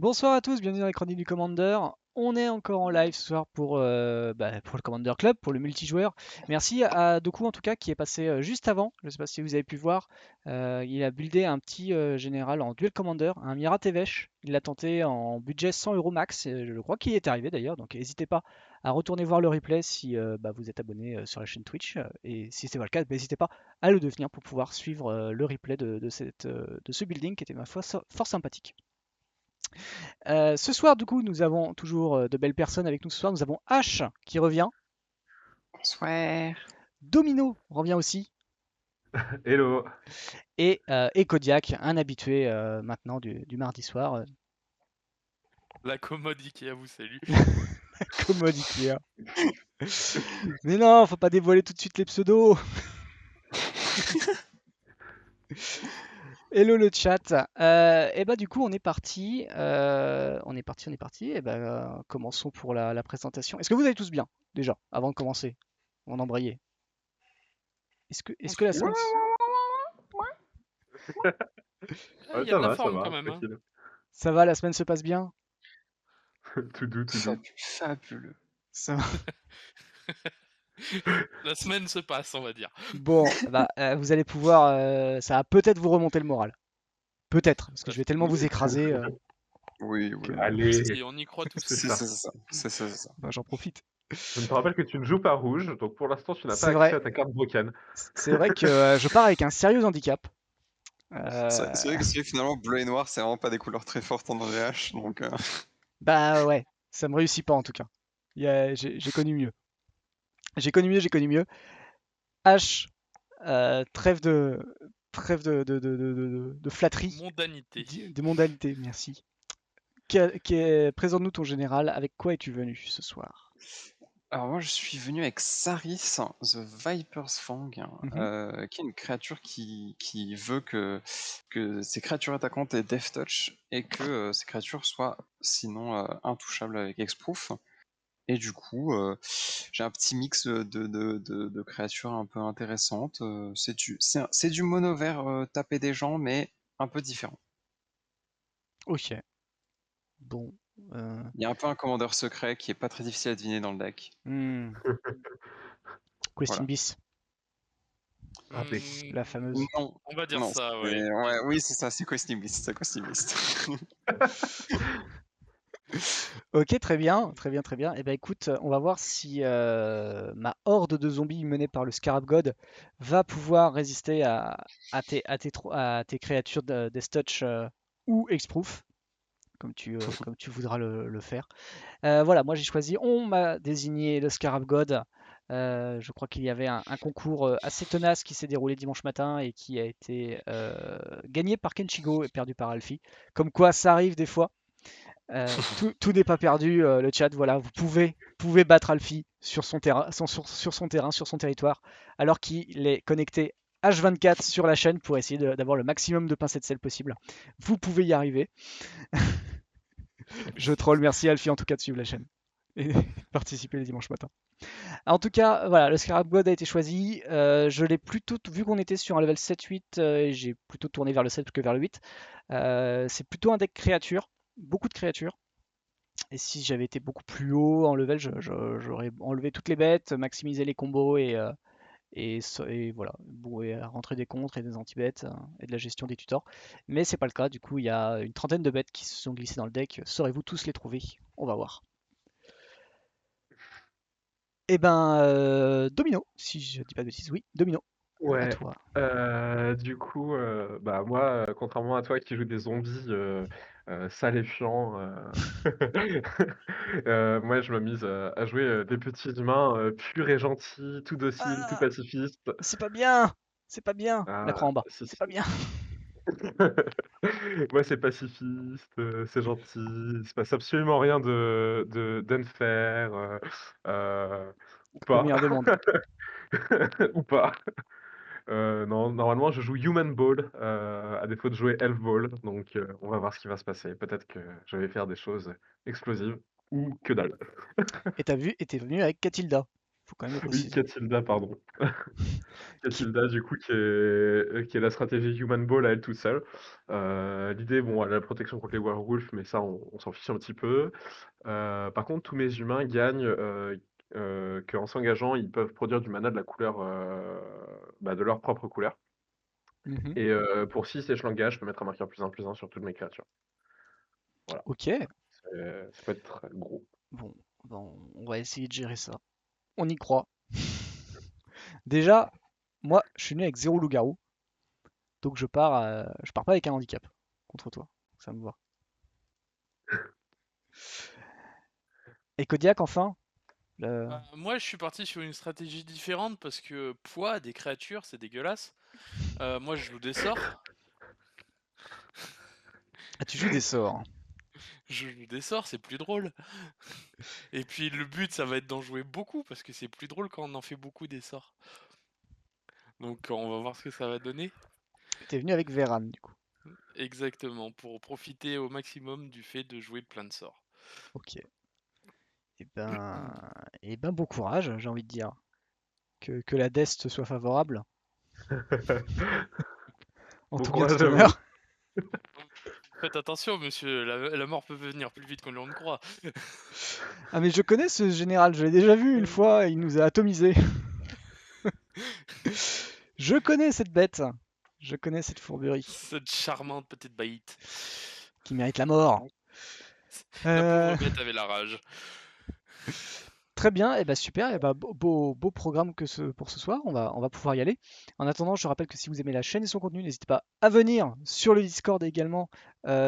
Bonsoir à tous, bienvenue dans les chroniques du Commander. On est encore en live ce soir pour le Commander Club, pour le multijoueur. Merci à Doku en tout cas qui est passé juste avant. Je ne sais pas si vous avez pu voir. Il a buildé un petit général en Duel Commander, un Mira Tevesh. Il l'a tenté en budget 100 € max. Je crois qu'il y est arrivé d'ailleurs. Donc n'hésitez pas à retourner voir le replay si vous êtes abonné sur la chaîne Twitch. Et si c'est pas le cas, n'hésitez pas à le devenir pour pouvoir suivre le replay de ce building qui était ma foi fort sympathique. Ce soir, du coup, nous avons toujours de belles personnes avec nous ce soir. Nous avons H qui revient. Bonsoir. Domino revient aussi. Hello. Et Kodiak, un habitué maintenant du mardi soir. La commode Ikea vous salue. Commode Ikea. Mais non, faut pas dévoiler tout de suite les pseudos. Hello le chat. Et bah du coup on est parti. On est parti. Et bah commençons pour la présentation. Est-ce que vous allez tous bien déjà avant de commencer? On embrayer. Est-ce que la semaine. Il y a de la forme quand même. Hein. tranquille. Ça va, la semaine se passe bien? Tout doux. Fabuleux. Ça va. La semaine se passe, on va dire. Bon, vous allez pouvoir, ça va peut-être vous remonter le moral. Peut-être, parce que je vais tellement vous écraser. Oui. Allez, Si, on y croit tous. c'est C'est ça. Bah, j'en profite. je te rappelle que tu ne joues pas rouge, donc pour l'instant tu n'as C'est pas vrai. accès à ta carte Broken. C'est vrai que je pars avec un sérieux handicap. C'est vrai que finalement, bleu et noir, c'est vraiment pas des couleurs très fortes en VH. Donc, Bah ouais, ça me réussit pas en tout cas. J'ai connu mieux. J'ai connu mieux. H, trêve de flatterie. Mondanité. De mondanité, merci. Présente-nous ton général, avec quoi es-tu venu ce soir? alors moi, je suis venu avec Saris, The Viper's Fang, qui est une créature qui veut que ses créatures attaquantes aient Death Touch et que ces créatures soient sinon intouchables avec Hexproof. Et du coup, j'ai un petit mix de créatures un peu intéressantes. C'est du mono vert taper des gens, mais un peu différent. Ok. Bon. Il y a un peu un commandeur secret qui est pas très difficile à deviner dans le deck. Question Voilà. bis. La fameuse. Non. On va dire Non, ça, oui, c'est ça, c'est Questing Beast. Ok, très bien. Eh ben écoute, on va voir si ma horde de zombies menée par le Scarab God va pouvoir résister à tes créatures de Death Touch ou Hexproof, comme tu voudras le faire. Voilà, moi j'ai choisi, on m'a désigné le Scarab God. Je crois qu'il y avait un concours assez tenace qui s'est déroulé dimanche matin et qui a été gagné par Kenchigo et perdu par Alfie. Comme quoi, ça arrive des fois. Tout n'est pas perdu, le chat. Voilà, vous pouvez battre Alfie sur son terrain, sur son territoire, alors qu'il est connecté H24 sur la chaîne pour essayer d'avoir le maximum de pincées de sel possible. Vous pouvez y arriver. Je troll, merci Alfie en tout cas de suivre la chaîne et participer les dimanches matins. En tout cas, voilà, le Scarab God a été choisi. Je l'ai plutôt, vu qu'on était sur un level 7-8, j'ai plutôt tourné vers le 7 que vers le 8. C'est plutôt un deck créature, beaucoup de créatures. Et si j'avais été beaucoup plus haut en level, j'aurais enlevé toutes les bêtes, maximisé les combos et voilà, et rentrer des contres et des anti-bêtes et de la gestion des tutors. Mais c'est pas le cas, du coup il y a une trentaine de bêtes qui se sont glissées dans le deck. Saurez-vous tous les trouver? On va voir. Eh ben, Domino, si je dis pas de bêtises, oui, Domino. À Ouais. toi. Du coup, moi, contrairement à toi qui joue des zombies sales et chiants, moi je m'amuse à jouer des petits humains purs et gentils, tout dociles, tout Ah, pacifistes. c'est pas bien, c'est pas bien. La Ah, croix en bas, si, c'est pas si. bien. Moi, c'est pacifiste, c'est gentil, il se passe absolument rien d'unfair, ou Le pas. meilleur des mondes. Ou pas. Non, normalement, je joue Human Ball, à défaut de jouer Elf Ball, donc on va voir ce qui va se passer. Peut-être que je vais faire des choses explosives, ou que dalle. Et t'as vu, et t'es venu avec Catilda. Faut quand même le Oui, préciser. Catilda, pardon. Qui- Catilda, du coup, qui est la stratégie Human Ball à elle toute seule. L'idée, bon, elle a la protection contre les werewolves, mais ça, on s'en fiche un petit peu. Par contre, tous mes humains gagnent qu'en s'engageant, ils peuvent produire du mana de la couleur, de leur propre couleur. Mhm. Et pour 6 échelons de gage, je peux mettre un marqueur +1/+1 sur toutes mes créatures. Ok, Ça peut être gros. bon, on va essayer de gérer ça. On y croit. Déjà, moi, je suis né avec 0 loup-garou, donc je pars pas avec un handicap contre toi. Ça me va. Et Kodiak, enfin, le- Moi, je suis parti sur une stratégie différente parce que poids des créatures, c'est dégueulasse. Moi, je joue des sorts. Ah, tu joues des sorts. Je joue des sorts, c'est plus drôle. Et puis le but, ça va être d'en jouer beaucoup parce que c'est plus drôle quand on en fait beaucoup des sorts. Donc on va voir ce que ça va donner. T'es venu avec Véran, du coup. Exactement, pour profiter au maximum du fait de jouer plein de sorts. Ok. Eh ben, bon courage, j'ai envie de dire. Que la deste soit favorable, en Bon tout bien courage tout à vous. honneur. Faites attention, monsieur, la mort peut venir plus vite qu'on ne le croit. Ah, mais je connais ce général, je l'ai déjà vu une fois, il nous a atomisés. Je connais cette bête. Je connais cette fourberie Cette charmante petite baïte. qui mérite la mort. La Euh, pauvre bête avait la rage. Très bien, et bah super, et bah beau programme pour ce soir, on va pouvoir y aller. En attendant, je rappelle que si vous aimez la chaîne et son contenu, n'hésitez pas à venir sur le Discord également.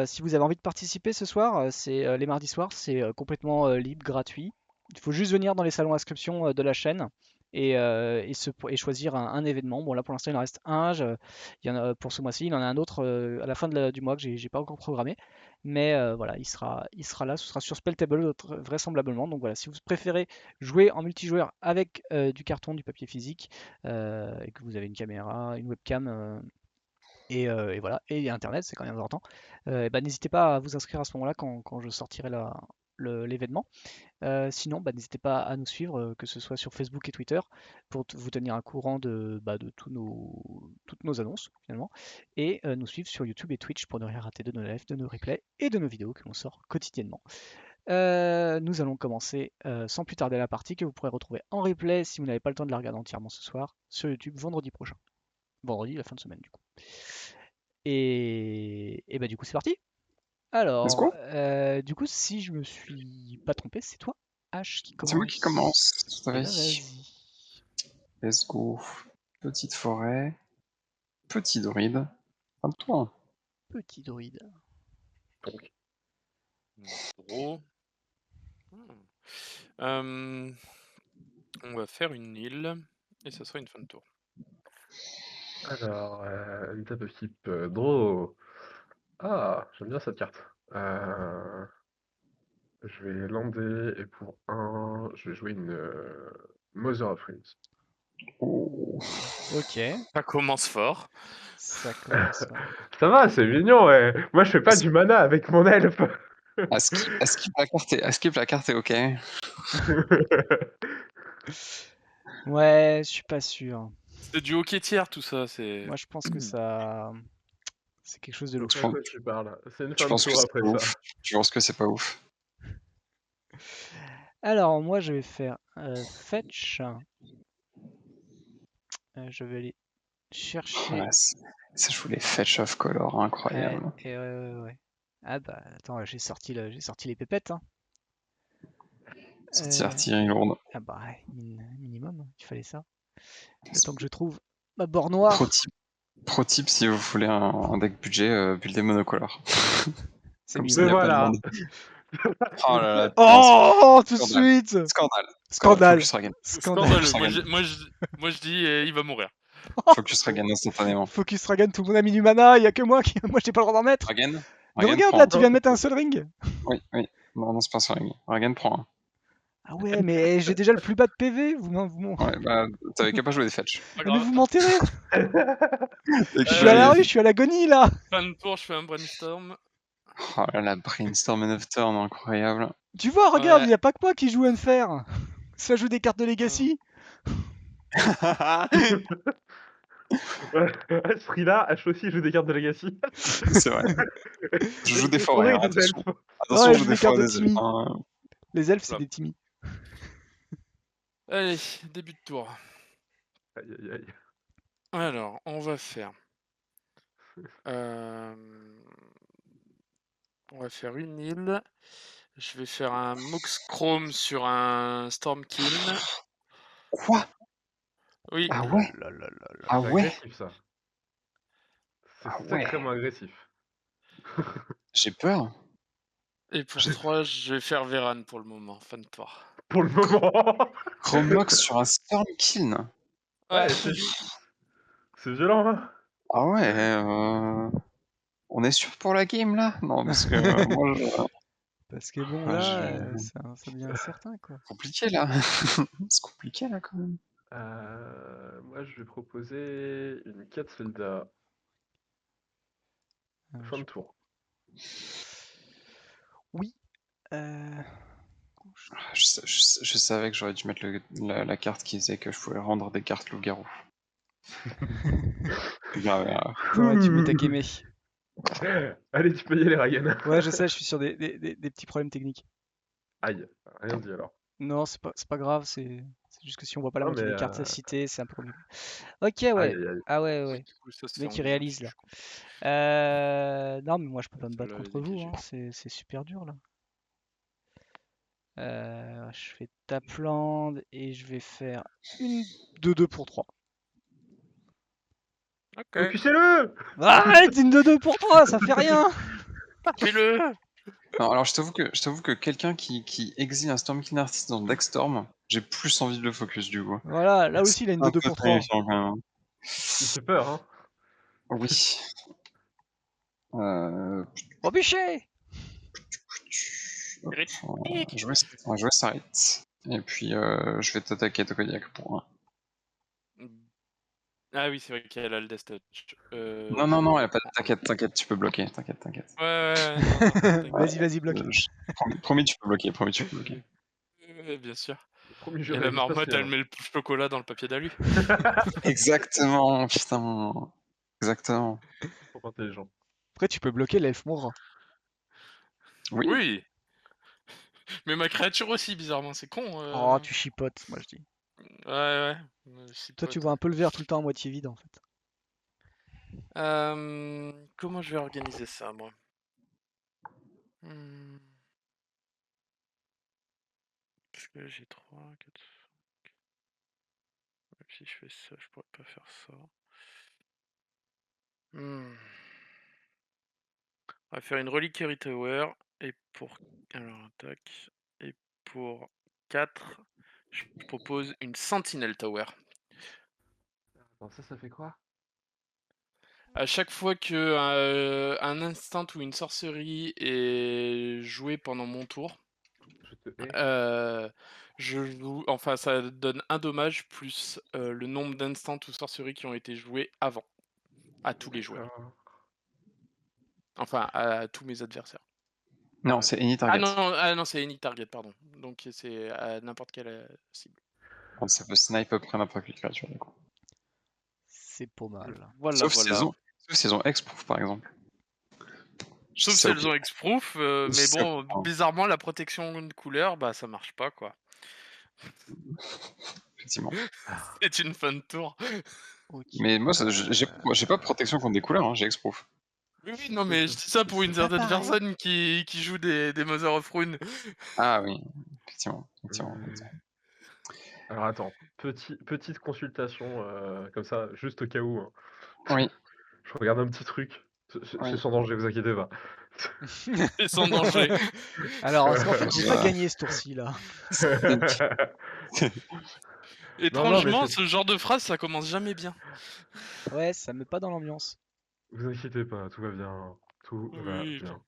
Si vous avez envie de participer ce soir, c'est les mardis soirs, c'est complètement libre, gratuit. Il faut juste venir dans les salons inscription de la chaîne et choisir un événement. Bon là pour l'instant il en reste un, il y en a pour ce mois-ci, il y en a un autre à la fin du mois que j'ai pas encore programmé. Mais voilà, il sera là, ce sera sur Spelltable vraisemblablement. Donc voilà, si vous préférez jouer en multijoueur avec du carton, du papier physique, et que vous avez une caméra, une webcam, et voilà, et Internet, c'est quand même important, et bah, n'hésitez pas à vous inscrire à ce moment-là quand je sortirai l'événement. Sinon, bah, n'hésitez pas à nous suivre, que ce soit sur Facebook et Twitter, pour vous tenir au courant de toutes nos annonces, finalement, et nous suivre sur YouTube et Twitch pour ne rien rater de nos lives, de nos replays et de nos vidéos que l'on sort quotidiennement. Nous allons commencer sans plus tarder la partie que vous pourrez retrouver en replay si vous n'avez pas le temps de la regarder entièrement ce soir sur YouTube vendredi prochain. Vendredi, la fin de semaine du coup. Et bah du coup c'est parti. Let's Alors, go. du coup si je me suis pas trompé, c'est toi H qui C'est moi qui commence. Tout à Eh fait. ben vas-y. Let's go. Petite forêt. Petit druide. À toi. Petit druide. Gros. On va faire une île et ça sera une fin de tour. Alors, une table de type draw. Ah, j'aime bien cette carte. Je vais lander et pour 1, je vais jouer une Mother of Runes. Oh. Ok, Ça commence fort. ça commence fort. Ça va, c'est mignon, ouais. Moi, je fais pas du mana avec mon elfe. Skip la carte est ok. Ouais, je suis pas sûr. C'est du hockey tiers tout ça. C'est. Moi je pense que ça... C'est quelque chose de Je louche. sais à quoi tu parles. C'est une Je fin de pense que tour c'est après pas ça. ouf. Je pense que c'est pas ouf. Alors moi je vais faire fetch. Je vais aller chercher... Ouais, ça joue les Fetch of Color, incroyable. Ouais. Ah bah attends, j'ai sorti les pépettes. Hein. Sortie artillerie lourde. Ah bah ouais, minimum, il fallait ça. Le temps que je trouve ma bord noire. Pro tip si vous voulez un deck budget, buildez monocolore. C'est Comme mieux. ça, y a pas de voilà. monde. Oh là là, Oh, tout de Scandale. suite. Scandale. Scandale. Focus Ragen. Scandale. Scandaleux. Moi je dis il va mourir. Focus Ragen instantanément. Focus Ragan, tout le monde a mis du mana, il y a que moi qui... Moi j'ai pas le droit d'en mettre. Ragen. Mais regarde là, tu viens de mettre un Sol Ring. Oui. Non, c'est pas ça, Ragen. Ragen prend un. Ah ouais, mais j'ai déjà le plus bas de PV. Ouais, bah, t'avais qu'à pas jouer des fetch. Pas Mais grave. vous m'enterrez. Et Je suis à la rue, je suis à l'agonie là. Fin de tour, je fais un brainstorm. Oh là là, Brainstorm and Turn, incroyable. Tu vois, regarde, Ouais. il y a pas que moi qui joue Unfair. Ça joue des cartes de Legacy. Ouais, à ce prix-là, Ash aussi joue des cartes de Legacy. C'est vrai. Je joue des Forêt forêts, et hein, des attention. elfes. Attention, Ouais, je je joue joue des des cartes forêts de et des elfes. Timmy. Hein. Les elfes, c'est Flop. des Timmy. Allez, début de tour. Aïe, aïe, aïe. Alors, on va faire. euh, On va faire une île. Je vais faire un Mox Chrome sur un Stormkin. Quoi? Oui, Ah Oh ouais? là là là là. Ah C'est ouais? agressif, ça. C'est Ah ouais. sacrément agressif. J'ai peur. et pour 3, je vais faire Véran pour le moment. Fin de tour. Pour le moment. Chromox sur un Stormkin. Ouais, Ouais, c'est violent, hein. Ah ouais, on est sûr pour la game là? Non, parce que moi, Parce que bon, enfin, là, ça devient incertain, quoi. compliqué là. C'est compliqué là quand même. Moi, je vais proposer une 4 Zelda. Fin de tour. Oui. Je savais que j'aurais dû mettre la carte qui disait que je pouvais rendre des cartes loup-garou. Grave. T'aurais dû m'attaquer. Allez, tu peux y aller, Ryan. Ouais, je sais, je suis sur des petits problèmes techniques. Aïe, rien dit alors. Non, c'est pas grave, c'est juste que si on voit pas la Non, moitié mais des cartes citées, c'est un peu compliqué. Ok, aïe, ouais. aïe, aïe. Ah ouais, oui, ouais. du coup, ça se Le fait mec, en il 2 réalise aussi, là. je comprends. Non, mais moi, je peux pas me Je battre l'avais contre vous, négligé. hein. C'est super dur là. Je fais Tapland et je vais faire une 2-2 pour 3. Ok, Focusez-le. Arrête, une 2-2 pour 3, ça fait rien. fais-le. Non, alors je t'avoue que quelqu'un qui exile un Stormkin Artist dans Deckstorm, j'ai plus envie de le focus du coup. Voilà, là C'est aussi, il a une un 2-2 peu pour 3. terrifiant quand même. Il fait peur, hein. Oui. Oh, bûcher. Hop, Critique. on va jouer Sarit. Et puis je vais t'attaquer Tokodiak pour 1. Ah oui, c'est vrai qu'elle a le Death Touch. Non, elle a pas de... T'inquiète, tu peux bloquer, t'inquiète. Ouais, non, t'inquiète. Vas-y, bloque. Promis, tu peux bloquer. Bien sûr. Promis, je Et la il se passe marmotte, elle rien. met le chocolat dans le papier d'alu. Exactement, putain. Exactement. Trop intelligent. Après, tu peux bloquer l'elfe mourra. Oui. Oui. Mais ma créature aussi, bizarrement, c'est con. Oh, tu chipotes, moi je dis. Ouais. Toi, tu vois un peu le verre tout le temps à moitié vide en fait. Comment je vais organiser ça, moi? Parce que j'ai 3, 4, 5. Même si je fais ça, je pourrais pas faire ça. On va faire une Reliquary Tower. Et pour... Alors, tac. Et pour 4, je propose une Sentinel Tower. Attends, ça fait quoi? À chaque fois que un instant ou une sorcerie est joué pendant mon tour, Je te hais. enfin ça donne un dommage plus le nombre d'instants ou sorceries qui ont été joués avant, à tous les joueurs. D'accord. Enfin, à tous mes adversaires. Non, c'est any target. Ah non, c'est any target, pardon. Donc c'est à n'importe quelle cible. Ça peut snipe après n'importe quelle créature, du coup. C'est pas mal. Voilà. Sauf si elles ont Hexproof, par exemple. Sauf si elles ont Hexproof, mais bon, bizarrement, la protection de couleur, bah ça marche pas, quoi. Effectivement. C'est une fin de tour. Okay. Mais moi, j'ai pas protection contre des couleurs, hein, j'ai Hexproof. Oui, non, mais je dis ça pour une C'est pas certaine pareil. personne qui joue des Mother of Rune. Ah oui, effectivement. Alors attends, petite consultation comme ça, juste au cas où. Hein. Oui. Je regarde un petit truc. C'est sans danger, vous inquiétez pas. Et sans danger. Alors, est-ce qu'en fait, j'ai pas gagné ce tour-ci là? Étrangement, mais ce genre de phrase, ça commence jamais bien. Ouais, ça me met pas dans l'ambiance. Vous inquiétez pas, tout va bien. Tout va Oui. bien.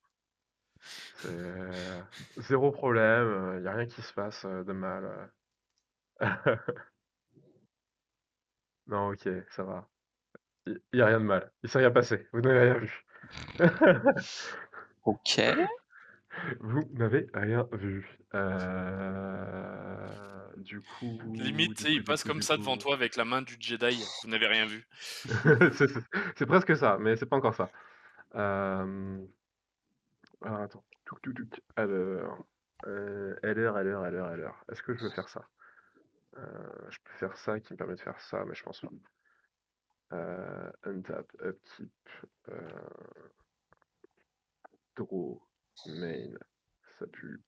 C'est zéro problème, y a rien qui se passe de mal. Non, ok, ça va. Y a rien de mal. Il s'est rien passé. Vous n'avez rien vu. Ok. Vous n'avez rien vu. Du Limite, tu sais, il passe comme ça devant toi avec la main du Jedi. Vous n'avez rien vu. C'est presque ça, mais c'est pas encore ça. Alors attends. Alors, LR. Est-ce que je veux faire ça? Je peux faire ça qui me permet de faire ça, mais je pense pas. Untap, upkeep, draw, main, ça pue.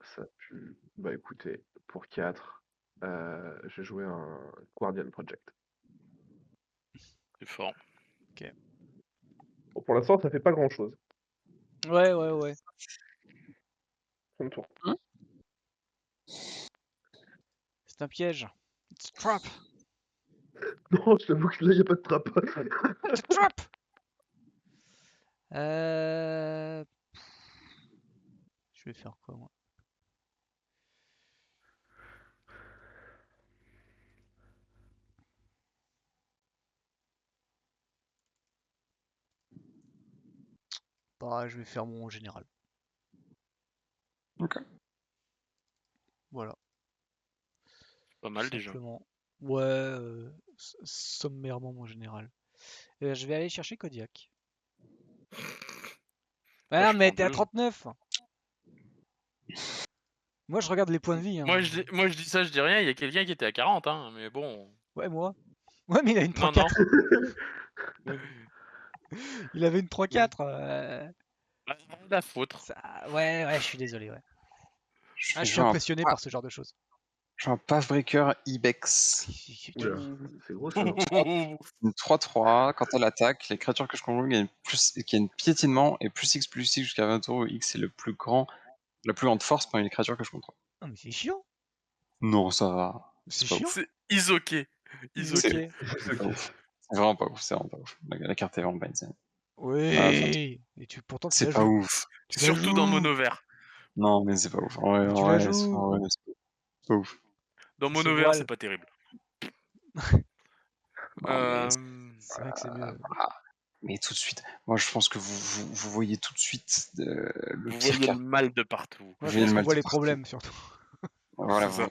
Ça pue. Bah écoutez, pour 4, j'ai joué un Guardian Project. C'est fort. Bon, pour l'instant, ça fait pas grand chose. Ouais. Son tour. C'est un piège. It's a trap. Non, je t'avoue que là, il n'y a pas de trappe. It's a trap. Je vais faire quoi, moi? Bah, je vais faire mon général. Ok. Voilà, Pas mal tout déjà. simplement. Ouais, sommairement mon général. Je vais aller chercher Kodiak. Ah, je mais prends t'es à deux. 39. Moi, je regarde les points de vie. Hein. Moi, je dis ça, je dis rien. Il y a quelqu'un qui était à 40, hein, mais bon. Ouais, moi. Ouais, mais il a une Non, non. 3-4. Il avait une 3-4. La faute. Ouais, je suis désolé. Ouais. Je Ah, vais je suis jouer impressionné par ce genre de choses. un Pathbreaker Ibex. Oula, c'est gros ça. Une 3-3, quand elle attaque, les créatures que je contrôle gagnent piétinement et plus X jusqu'à 20 euros. X est la plus grande force parmi les créatures que je contrôle. Ah, mais c'est chiant. Non, ça va. C'est pas chiant. ouf. C'est isoké. Isoké. C'est pas ouf. C'est vraiment pas ouf. La carte est vraiment pas insane. Oui. Et pourtant, tu la C'est pas joues. ouf. Tu la Surtout dans joues. Mono Vert. Non, mais c'est pas ouf. Mais tu la joues. C'est pas ouf. Dans Ça Mono se Vert, voile. c'est pas terrible. Non, mais C'est vrai que c'est mieux. mais tout de suite, moi je pense que vous voyez tout de suite le Vous pire voyez cas. le mal de partout. Moi, Vous je voyez pense le qu'on mal voit de les partout. problèmes surtout. Voilà, C'est ça.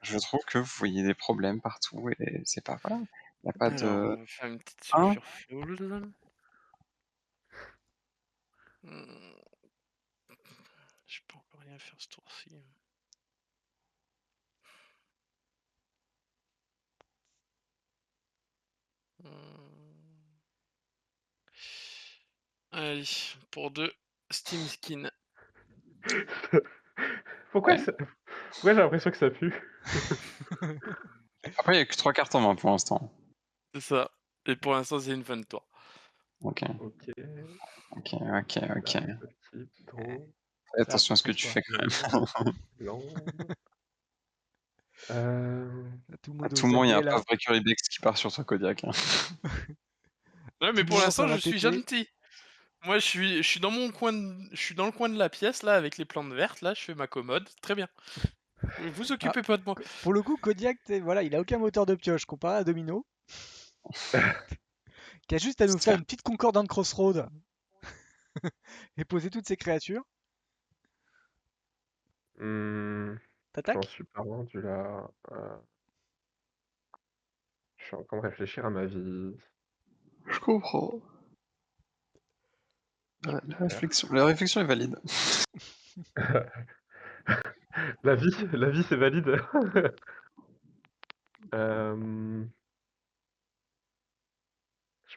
je trouve que vous voyez des problèmes partout et c'est pas voilà. Y a pas Alors, de. on va faire une petite Hein sulfure fuel. Je peux encore rien faire ce tour-ci. Allez, pour 2, Steam Skin. Pourquoi Ouais. j'ai l'impression que ça pue? Après, il y a que 3 cartes en main pour l'instant. C'est ça. Et pour l'instant, c'est une fin de tour. Ok. Ok. Fais Draw, attention à ce que tu fais quand même. land. Tout le À monde tout au moment, il y a taquet un là. Pathbreaker Ibex qui part sur toi, Kodiak. Ouais, Tout mais le pour monde, l'instant, ça va je suis péter. gentil. Moi, je suis dans mon coin, je suis dans le coin de la pièce là, avec les plantes vertes. Là, je fais ma commode. Très bien. Vous occupez pas de moi. Pour le coup, Kodiak, voilà, il a aucun moteur de pioche comparé à Domino, qui a juste à nous faire une petite concordante crossroad et poser toutes ses créatures. J'en T'attaques? suis pas rendu là. Je suis en train de réfléchir à ma vie. Je comprends. La réflexion est valide. La vie c'est valide. Je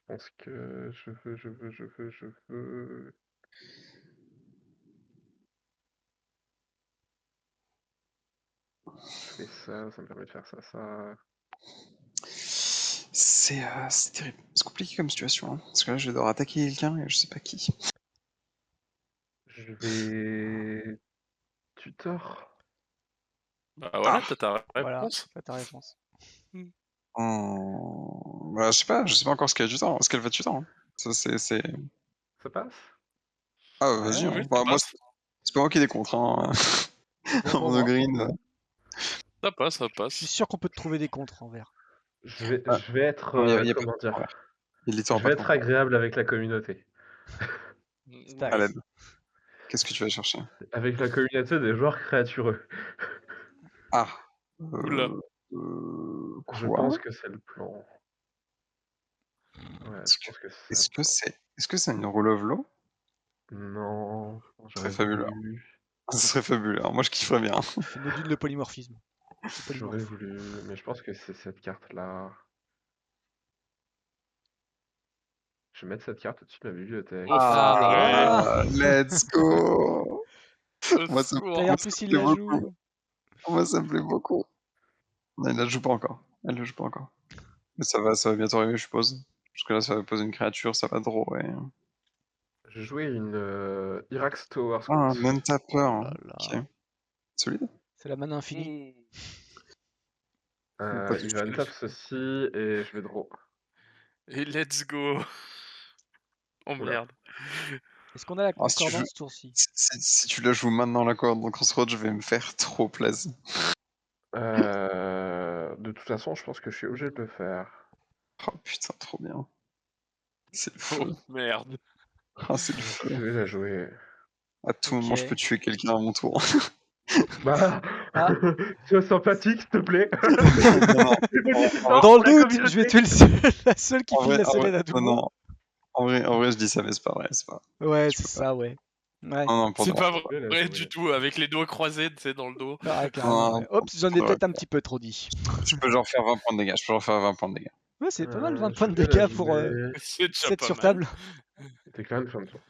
pense que je veux. Je fais ça, ça me permet de faire ça. C'est terrible. C'est compliqué comme situation. Hein. Parce que là, je vais devoir attaquer quelqu'un et je sais pas qui. Je vais. Tutor. Bah voilà, t'as ta Voilà, réponse. t'as ta réponse. Bah, je sais pas encore ce qu'elle va tutor. Hein. Ça, c'est. Ça passe? Ah, Ouais, vas-y. Oui, Hein. ça Bah, moi, passe. c'est pas moi qui ai des contre. Hein. Bon, En green. Ça passe, ça Je suis passe. sûr qu'on peut te trouver des contres en vert. Je vais être. Non, y a pas comment de dire? contres en vert. Il est Je vais être agréable avec la communauté. Stax. À l'aide. Qu'est-ce que tu vas chercher? Avec la communauté des joueurs créatureux. Ah. Oula. Je Quoi? pense que c'est le plan. Ouais, je pense que c'est ça le plan. Est-ce que c'est une rule of law? Non, Très j'aurais fabuleux. voulu. Ce serait fabuleux. Alors, moi, je kifferais bien. Fait nodule le polymorphisme. Le J'aurais polymorphe. voulu, mais je pense que c'est cette carte-là. Je vais mettre cette carte au-dessus de ma bibliothèque. Oh, Ah, let's go! Au Moi, ça me secours. Et moi, en ça plus, me il plaît la beaucoup. joue. Moi, ça me plaît beaucoup. Non, il la joue pas encore. Elle le joue pas encore. Mais ça va bientôt arriver, je suppose. Parce que là, ça va poser une créature, ça va draw, ouais. Je jouais une Irax Tower Scout. Ah, un non tapper. Oh là là. Ok. Solide. C'est la mana infinie. Pas de Il va untap ceci et je vais draw. Et let's go. Oh Oula. merde. Est-ce qu'on a la Ah, si tu concordance joues- ce tour-ci? Si tu la joues maintenant la corde dans Crossroads, je vais me faire trop plaisir. De toute façon, je pense que je suis obligé de le faire. Oh putain, trop bien. C'est le Oh feu. merde. Ah, c'est le feu. Je vais la jouer. À tout moment, je Ok. peux tuer quelqu'un à mon tour. Bah, Ah. sois sympathique, s'il te plaît. Non, non. Dans le pour la doute, je vais tuer la seule qui En file vrai, la Célène à tout le non, monde. non. En vrai, je dis ça, mais c'est pas vrai. C'est pas... Ouais, je c'est peux ça, ouais. Ouais. Non, non, pour C'est de pas vrai. Je vais la vrai jouer. du tout, avec les doigts croisés, tu sais, dans le dos. Ah, carrément, ouais. Oups, j'en ai Ouais. peut-être un petit peu trop dit. Je peux genre faire 20 points de dégâts. Je peux genre faire 20 points de dégâts. Ouais, c'est pas mal, 20 Je points de vais la dégâts pour jouer. C'est déjà 7 pas sur mal. table. T'es quand même fin de tour.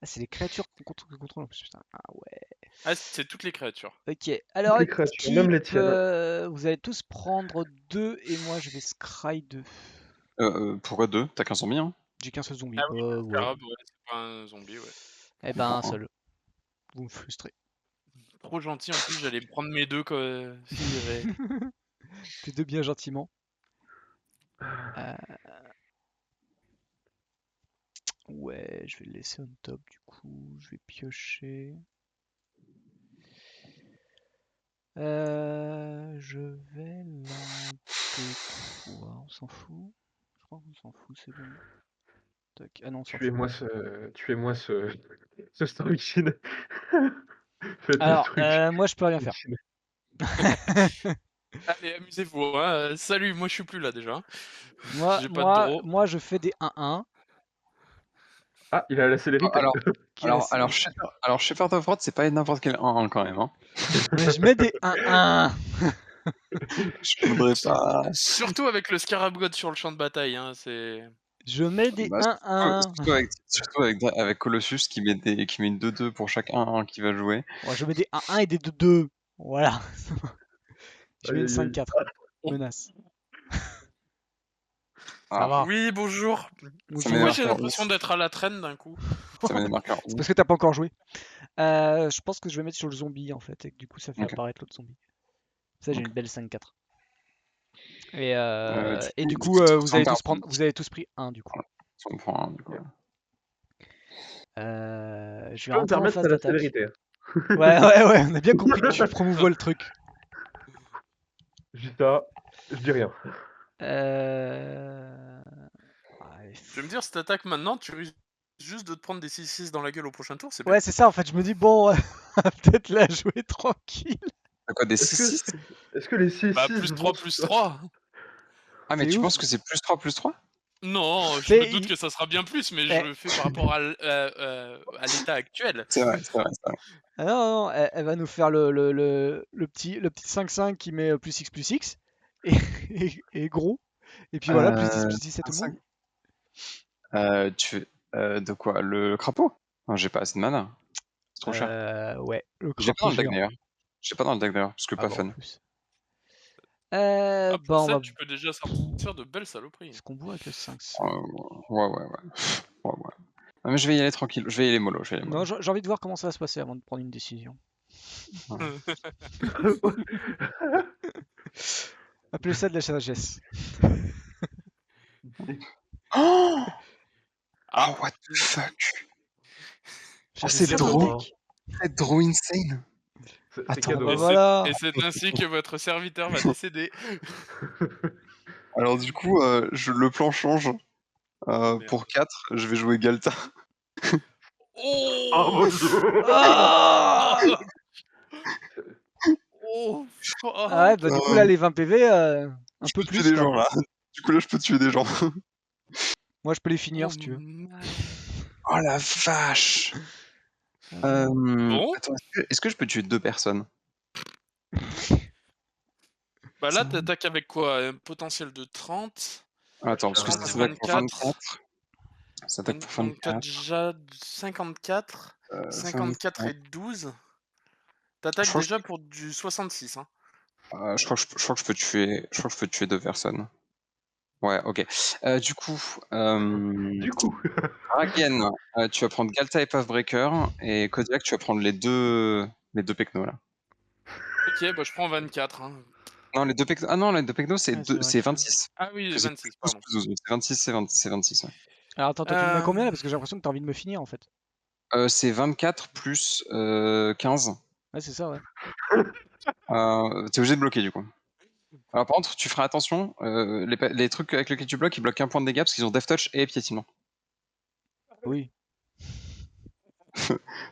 Ah, c'est les créatures qu'on contrôle en plus, putain. Ah ouais. Ah, c'est toutes les créatures. Ok, alors les créatures, même les tiennes. vous allez tous prendre 2 et moi je vais scry 2. Pourquoi 2? T'as qu'un zombie, hein? J'ai qu'un seul zombie. Ah oui, Ouais. Scarab, ouais, c'est pas un zombie, ouais. Eh ben, un comprends, hein. seul. Vous me frustrez. Trop gentil, en plus, j'allais prendre mes deux s'il y avait. Tes deux bien gentiment. Ouais, je vais le laisser on top du coup. Je vais piocher. Je vais l'enlever quoi? On s'en fout? Je crois qu'on s'en fout, c'est bon. Tac. Ah non, on s'en fout. Tuez-moi ce Storm Machine. Faites Alors, le truc. moi je peux rien faire. Allez, amusez-vous, hein. Salut, moi je suis plus là déjà. J'ai pas de draw. Moi je fais des 1-1. Ah, il a la célérité. Alors, Shepherd of Rod, c'est pas n'importe quel 1-1 quand même, hein. Mais je mets des 1-1. Je voudrais pas. Surtout avec le Scarab God sur le champ de bataille, hein, c'est. Je mets des Bah, 1-1. surtout avec Colossus qui met une 2-2 pour chaque 1-1 qui va jouer. Ouais, je mets des 1-1 et des 2-2. Voilà. Je mets une Aïe, aïe, aïe. 5-4. Menace. Ça Ah. va. Oui, bonjour. Ça Pourquoi m'énerve j'ai pas. l'impression d'être à la traîne d'un coup? Ça met des marqueurs. C'est parce que t'as pas encore joué. Je pense que je vais mettre sur le zombie en fait. Et que du coup ça fait Ok. apparaître l'autre zombie. Ça, j'ai Ok. une belle 5-4. Et du du coup, coup, ça vous avez perd. tous pris 1 du coup. Si on prend un, du coup. Je Tu vais peux me rentrer en permettre, phase c'est la d'attaque. célérité. Ouais, on a bien compris que tu promouvois le truc. Je dis ça, je dis rien. Tu veux me dire, cette attaque maintenant, tu risques juste de te prendre des 6-6 dans la gueule au prochain tour, c'est Ouais, c'est ça en fait. Je me dis, bon, on va peut-être la jouer tranquille. T'as quoi, des Est-ce 6-6? Est-ce que les 6-6 Bah, plus 3, plus 3. Ah, mais C'est tu ouf. penses que c'est plus 3 plus 3? Non, je Mais me doute que ça sera bien plus, mais je le fais par rapport à l'état actuel. C'est vrai. Ah non, elle va nous faire le petit 5-5 qui met plus X et gros. Et puis voilà, plus 10 plus 10 à tout le monde. De quoi? Le crapaud? Non, j'ai pas assez de mana. C'est trop cher. Ouais, le J'ai pas dans crapaud le deck géant. d'ailleurs. J'ai pas dans le deck d'ailleurs, parce que Ah pas bah, en fun. plus. Après On ça, va tu peux déjà sortir de belles saloperies. ce qu'on voit avec le 5. Ouais. Ah, mais je vais y aller tranquille, je vais y aller mollo. Non, j'ai envie de voir comment ça va se passer avant de prendre une décision. Ouais. Appelez ça de la sagesse. Oh, what the fuck? Oh, c'est drôle. C'est draw insane. C'est Attends, cadeau. Bah voilà. Et c'est ainsi que votre serviteur va décéder. Alors du coup, le plan change. Pour 4, je vais jouer Galta. Oh mon Oh! dieu! Ah Oh! Ah ouais, bah du coup là les 20 PV, un Je peu peux tuer plus des quoi. gens là. Du coup là je peux tuer des gens. Moi je peux les finir Oh si tu veux. man. Oh la vache. Bon, Attends, est-ce que je peux tuer 2 personnes? bah là Ça- t'attaques avec quoi? Un potentiel de 30, Attends, parce que 30 ça et s'attaque pour 24, 24. Ça attaque pour 24 24. déjà, 54, 54 et 54. 12. Je T'attaques crois que déjà pour du 66, hein. je crois que je peux tuer 2 personnes. Ouais, OK. Du coup, Du coup, Ragen, tu vas prendre Galta et Pathbreaker et Kodiak, tu vas prendre les deux pecnos là. Ok, bah je prends 24, hein. Non, les 2 pecnos. Ah non, les 2 pecnos, Ouais, c'est vrai c'est que- 26. Ah oui, Parce que 26, c'est plus 12 pardon. plus 12. C'est 26, c'est 26. Ouais. Alors attends, toi tu me mets combien là? Euh, Parce que j'ai l'impression que t'as envie de me finir en fait. C'est 24 plus 15. Ouais, c'est ça, ouais. T'es obligé de bloquer du coup. Alors par contre, tu feras attention, les trucs avec lesquels tu bloques, ils bloquent un point de dégâts parce qu'ils ont Death Touch et piétinement. Oui.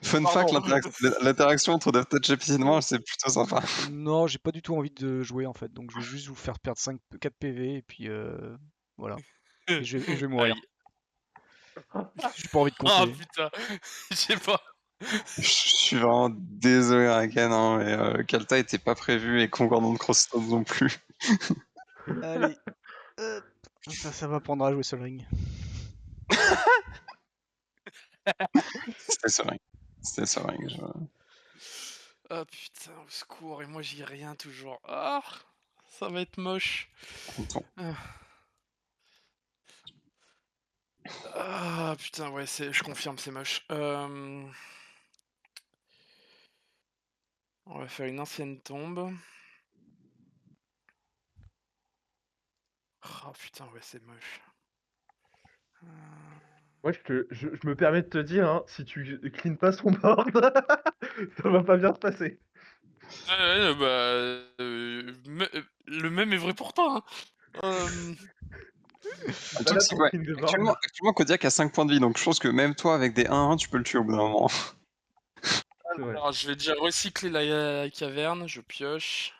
Fun fact, Pardon. l'interaction entre Death Touch et piétinement, c'est plutôt sympa. Non, j'ai pas du tout envie de jouer en fait, donc je vais juste vous faire perdre 4 PV et puis voilà. Et je vais mourir. Aïe. J'ai pas envie de Ah compter. putain, je sais pas. Je suis vraiment désolé, Raken, hein, mais Kalta était pas prévu et Concordant de Crossstone non plus. Allez. Hop. Ça va prendre à jouer Sol Ring. C'était sur Ring. C'était sur Ring. Ah putain, au secours, et moi j'y ai rien toujours. Ah, ça va être moche. Bon. Ah putain, ouais, je confirme, c'est moche. On va faire une ancienne tombe. Ah putain, ouais, c'est moche. moi je me permets de te dire, hein, si tu clean pas son board, ça va pas bien se passer. Ouais, bah, le même est vrai pour toi, hein. Le truc, Balade c'est pour quoi? clean des boards. Actuellement, Kodiak a 5 points de vie, donc je pense que même toi, avec des 1-1, tu peux le tuer au bout d'un moment. C'est vrai. Alors, je vais déjà recycler la caverne, je pioche.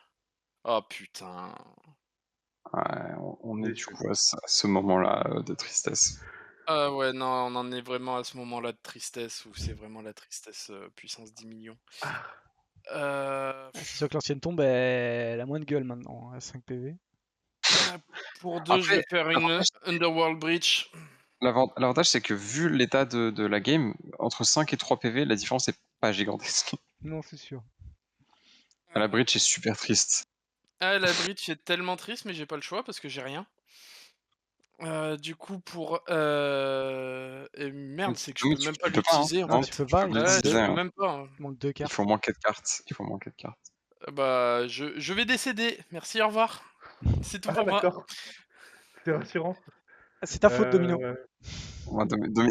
Oh putain. Ouais, on est du Déçu. coup à ce moment-là de tristesse. Ah ouais, non, on en est vraiment à ce moment-là de tristesse où c'est vraiment la tristesse puissance 10 millions. Ah, c'est sûr que l'ancienne tombe, elle a moins de gueule maintenant, à 5 PV. Pour 2, je Après, vais faire une Underworld Breach. l'avantage, c'est que vu l'état de la game, entre 5 et 3 PV, la différence est pas gigantesque. Non, c'est sûr. La bridge est super triste. Ah, la Breach est tellement triste, mais j'ai pas le choix parce que j'ai rien. Du coup, pour. Et merde, c'est que je Oui, peux même tu pas peux pas, hein. l'utiliser en Non, Tu fait. peux pas, peux il Ouais, manque je 2. l'utiliser, peux hein. même pas, hein. Il manque 2 Il cartes. faut au moins 4 cartes. Il faut au moins 4 cartes. Bah, je vais décéder. Merci, au revoir. C'est tout Ah pour moi. d'accord, c'est rassurant. Ah, c'est ta faute, Domino. Ouais,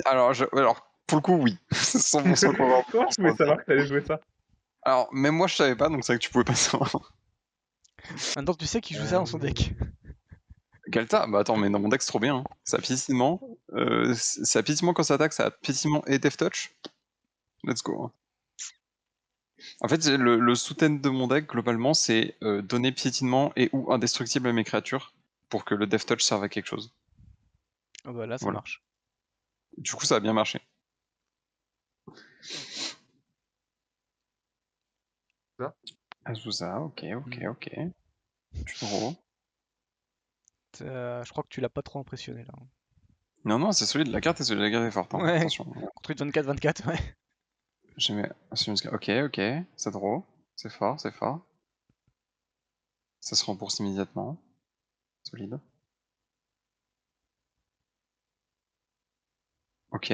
alors, pour le coup, oui. C'est 100% Concordant de Comment je pouvais Crossstone. savoir que t'allais jouer ça? Alors, même moi, je savais pas, donc c'est vrai que tu pouvais pas savoir. Maintenant, tu sais qu'il joue ça dans son deck. Galta, bah attends, mais dans mon deck, c'est trop bien. Hein. Ça a piétinement. Ça a piétinement quand ça attaque, ça a piétinement et Death Touch. Let's go. Hein. En fait, le sous-thème de mon deck, globalement, c'est donner piétinement et ou indestructible à mes créatures pour que le Death Touch serve à quelque chose. Ah bah là, ça Voilà. marche. Du coup, ça a bien marché. Ça Azusa, ok. Tu draw. Je crois que tu l'as pas trop impressionné là. Non, non, c'est solide, la carte est solide, la carte est forte. Hein. Ouais. Attention. Contre une 24-24, ouais. Ok, ça draw. C'est fort. Ça se rembourse immédiatement. Solide. Ok,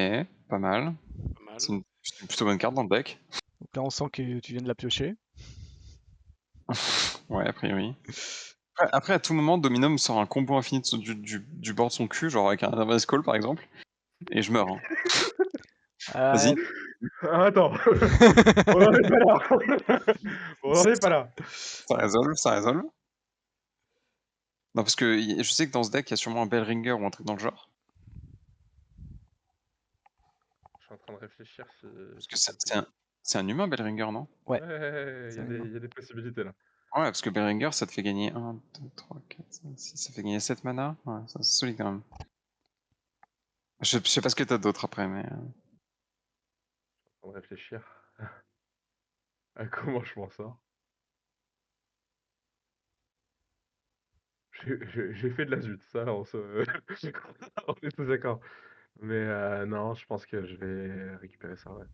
pas mal. Pas mal. C'est une plutôt bonne carte dans le deck. Donc là, on sent que tu viens de la piocher. Ouais, a priori. Après, à tout moment, Domino me sort un combo infini du bord de son cul, genre avec un Nervous Call par exemple, et je meurs. Hein. Vas-y. Ah, attends, on n'en est pas là. On n'en est pas là. Ça résolve. Non, parce que je sais que dans ce deck, il y a sûrement un Bellringer ou un truc dans le genre. suis en train de réfléchir si Parce que ça peut... c'est un humain, Bellringer, non? Ouais. Ouais, C'est un humain. il y a des possibilités là. Ouais, parce que Bellringer, ça te fait gagner 1, 2, 3, 4, 5, 6, ça fait gagner 7 mana. Ouais, ça, c'est solide quand même. Je sais pas ce que t'as d'autre après, mais... Je suis en train de réfléchir à comment je m'en sors. J'ai fait de la zut, ça, on est tous d'accord. Mais non, je pense que je vais récupérer ça, ouais.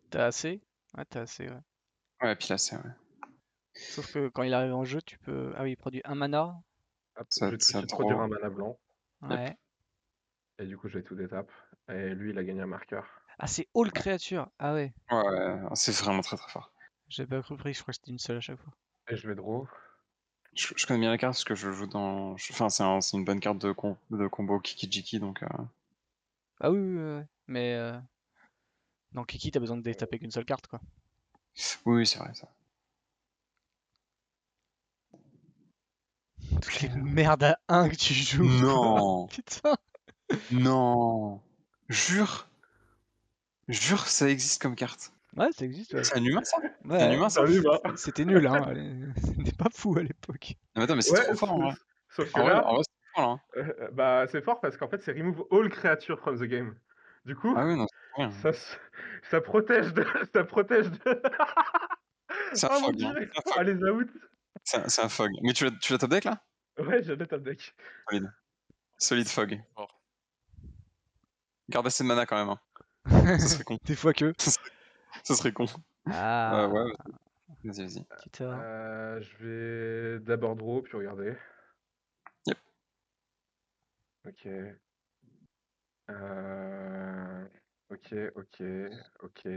T'as assez? Ouais, t'as assez, ouais. Ouais, puis là, c'est... Ouais. Sauf que quand il arrive en jeu, tu peux. Ah oui, il produit un mana. Hop, Ça, je vais tout de ça suite produire draw. un mana blanc, Ouais. et du coup, je vais tout d'étape. Et lui, il a gagné un marqueur. Ah, c'est all créature. Ah ouais. Ouais, c'est vraiment très très fort. J'avais pas compris, je crois que c'était une seule à chaque fois. Et je vais draw. Je connais bien la carte parce que je joue dans... Enfin, c'est une bonne carte de combo Kiki-Jiki, donc... Ah oui, oui, ouais. Mais dans Kiki, t'as besoin de taper qu'une seule carte, quoi. Oui, c'est vrai, ça. Toutes les merdes à 1 que tu joues, quoi. Non. Putain. Non. Jure. Jure, ça existe comme carte. Ouais, ça existe, ouais. C'est un humain, ça? C'est un Ouais, humain, ça? Salut, bah. c'était nul, hein. C'était pas fou à l'époque. Non, mais attends, mais c'est Ouais, trop fort, en vrai. sauf que En vrai, là, c'est fort, là. Hein. bah, c'est fort parce qu'en fait, c'est remove all creature from the game. Du coup, Ah oui, non, c'est trop bien. ça, ça protège de... Ça protège de... C'est un Oh mon fog, hein. dieu! C'est un fog. Ah, les outs! C'est un fog. Mais tu l'as top deck, là? Ouais, j'ai le top deck. Solide. Solide fog. Fort. Garde assez de mana, quand même. Hein. Ça serait con. Des fois que. Ça serait con. Ah, Ouais, vas-y. petite erreur. Je vais d'abord draw, puis regarder. Yep. Ok. Ok.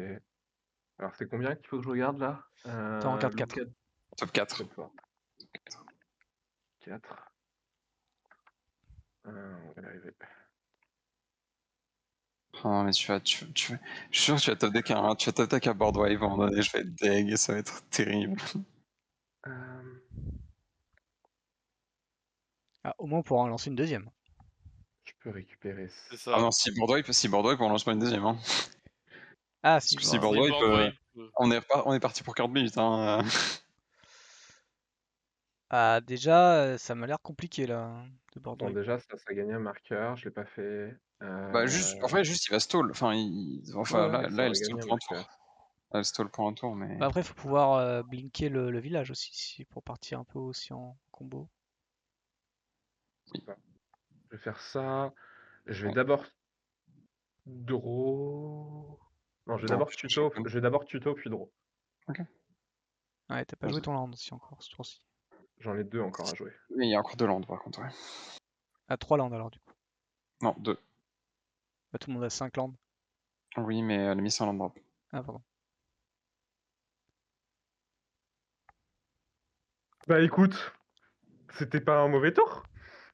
Alors, c'est combien qu'il faut que je regarde là? T'en regardes 4. Top 4. Top 4. On va y arriver. Oh non, mais je suis sûr que tu vas top deck à board wave à un moment donné, je vais être deg et ça va être terrible. Ah, au moins on pourra en lancer une deuxième. Je peux récupérer C'est ça. Ah ça. non, si board wipe, on lance pas une deuxième. Hein. Ah, Parce si, que je si vois. board Si wipe, board wipe, on est parti pour 40 minutes. Hein. Ah, déjà, ça m'a l'air compliqué là, de board Bon, wipe. déjà, ça a gagné un marqueur, je l'ai pas fait. Bah, en fait, juste il va stall. Enfin, Ouais, ça là, il aurait stall gagné un pour un marqueur. tour. Elle stall pour un tour, mais. Bah, après, il faut pouvoir blinker le village aussi, pour partir un peu aussi en combo. Je vais faire ça. Je vais Ouais. d'abord draw. Non, je vais Draw, d'abord puis tu tuto, open. puis draw. Ok. Ouais, t'as pas joué ton land aussi encore, ce tour-ci. J'en ai 2 encore à jouer. Mais il y a encore 2 landes par contre, ouais. Ah, 3 lands alors, du coup. Non, 2. Bah, tout le monde a 5 lands. Oui, mais elle a mis 100 land drop. Ah, pardon. Bah écoute, c'était pas un mauvais tour.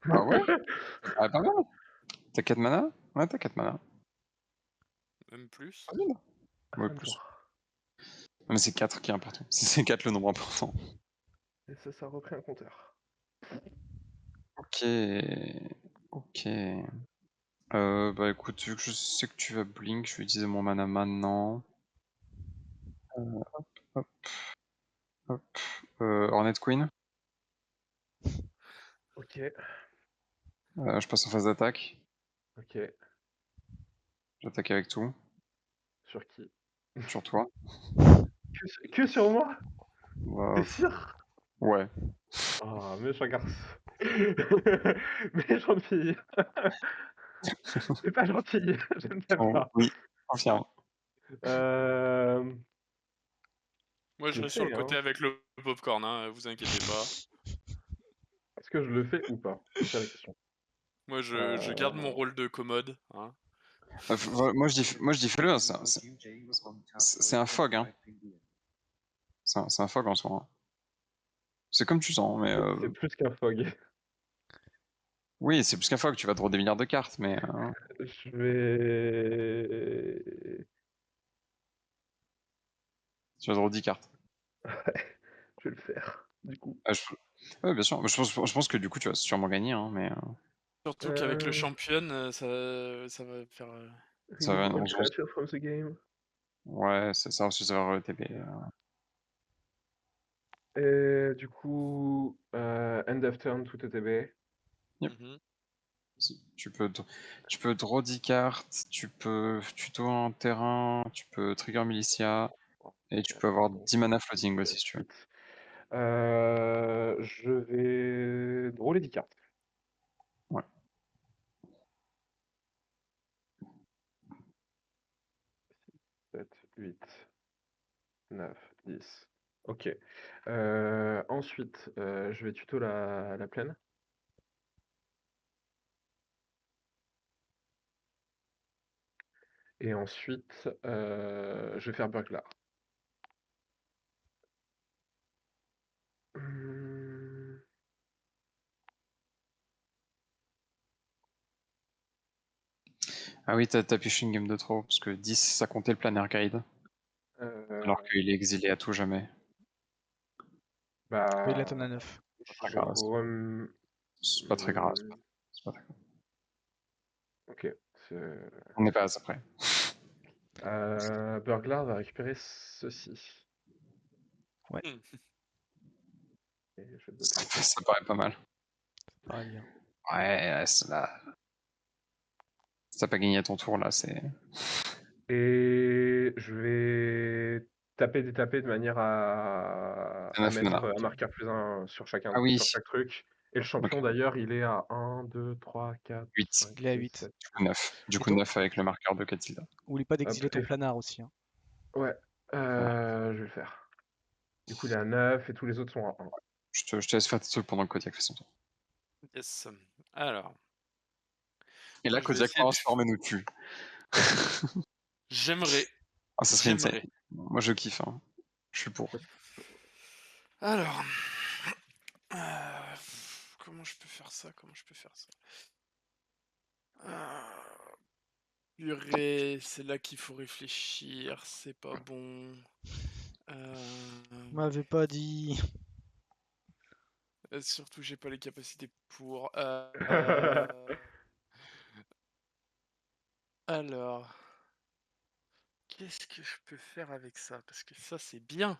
Ah ouais? Ah, pas mal. T'as 4 mana? Ouais, t'as 4 mana. même plus. Solide. Ouais, plus. Non, mais c'est 4 qui est important. C'est 4 le nombre important. Et ça a repris un compteur. Ok. Bah écoute, vu que je sais que tu vas blink, je vais utiliser mon mana maintenant. Hop. Hornet Queen. Ok. Je passe en phase d'attaque. Ok. J'attaque avec tout. Sur qui? Sur toi. Que sur moi? Bah, T'es sûr? ouais. Ah, méchant garçon. Méchante fille. C'est pas gentil. Je ne t'aime Oh, pas. oui, confirme. Moi, Je je le reste sur le fais, côté hein. avec le popcorn, hein, vous inquiétez pas. Est-ce que je le fais ou pas? C'est ça la question. Moi, je garde mon rôle de commode. Hein. Moi je dis fais-le, c'est un fog, hein. C'est un fog en soi. Hein. C'est comme tu sens, mais. C'est plus qu'un fog. Oui, c'est plus qu'un fog, tu vas draw des milliards de cartes, mais. Je vais. Tu vas draw 10 cartes. Ouais, je vais le faire, du coup. Ouais, bien sûr. Je pense que du coup, tu vas sûrement gagner, hein, mais. Surtout qu'avec le champion, ça va faire Ça va Remove all 11-11. creatures from the game. Ouais, c'est ça, aussi, ça va ETB. Et du coup, end of turn, tout ETB. Mhm. Tu peux draw 10 cartes, tu peux tuto un terrain, tu peux trigger militia, et tu peux avoir 10 mana floating aussi si tu veux. Je vais draw les 10 cartes. Ouais. 7, 8, 9, 10. Ok. Ensuite, je vais tuto la plaine. Et ensuite, je vais faire Burglar. Ah oui, t'as pioché une game de trop, parce que 10 ça comptait le planner guide, alors qu'il est exilé à tout jamais. Bah, Oui, là, t'en as 9. Pas grave, c'est pas très grave. C'est pas très grave. Ok. On n'est pas à ça près. Burglar va récupérer ceci. Ouais. Et je vais botter. Ça paraît pas mal. Ça paraît bien. Ouais, c'est là. Si t'as pas gagné à ton tour là, c'est. Et je vais taper de manière à T'as 9 mettre mana. un marqueur +1 sur chaque Ah oui. truc. Et le champion Ok. d'ailleurs, il est à 1, 2, 3, 4, 8. 5, Il est à 6, 8. 7. Du coup 9. Du Et coup 9 avec le marqueur de Catilda. Oublie pas Hop, d'exiler ton planar aussi. Hein. Ouais, je vais le faire. Du coup, il est à 9 et tous les autres sont à 1. Je te laisse faire tes trucs pendant que Kodiak fait son tour. Yes. Alors. Et là, Moi, je vais Kodiak essayer de- transforme et nous tue. J'aimerais. Ah, ça serait insane. J'aimerais. Moi, je kiffe. Hein. Je suis pour. Alors. Comment je peux faire ça? Purée, c'est là qu'il faut réfléchir, c'est pas bon. Vous m'avez pas dit. Surtout, j'ai pas les capacités pour. Alors, qu'est-ce que je peux faire avec ça? Parce que ça, c'est bien.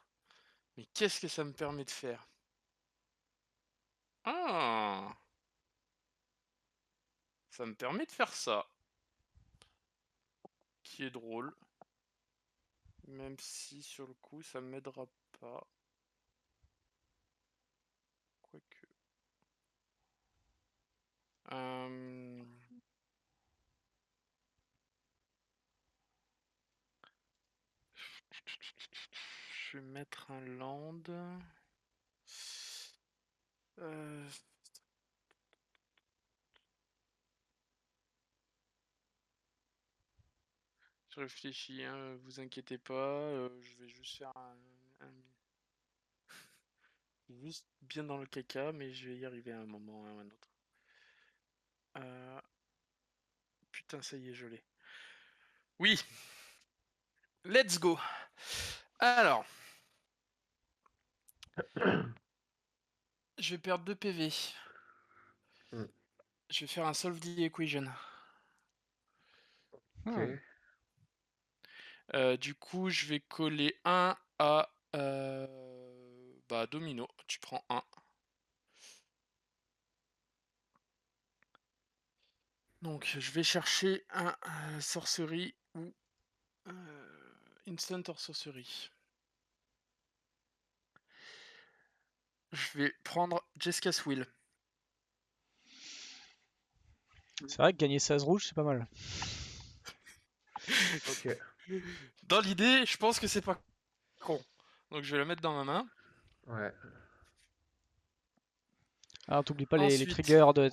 Mais qu'est-ce que ça me permet de faire? Ah! Ça me permet de faire ça. Qui est drôle. Même si, sur le coup, ça m'aidera pas. Quoique. Je vais mettre un land. Je réfléchis, hein, vous inquiétez pas, je vais juste faire juste bien dans le caca, mais je vais y arriver à un moment ou à un autre. Putain, ça y est, je l'ai. Oui! Let's go! Alors. Je vais perdre 2 PV. Je vais faire un solve the equation. Ok. Du coup, je vais coller 1 à Domino. Tu prends 1. Donc, je vais chercher un sorcery ou instant or sorcery. Je vais prendre Jeska's Will. C'est vrai que gagner 16 rouges, c'est pas mal. Ok. Dans l'idée, je pense que c'est pas con. Donc je vais la mettre dans ma main. Ouais. Alors, t'oublies pas les Ensuite- triggers de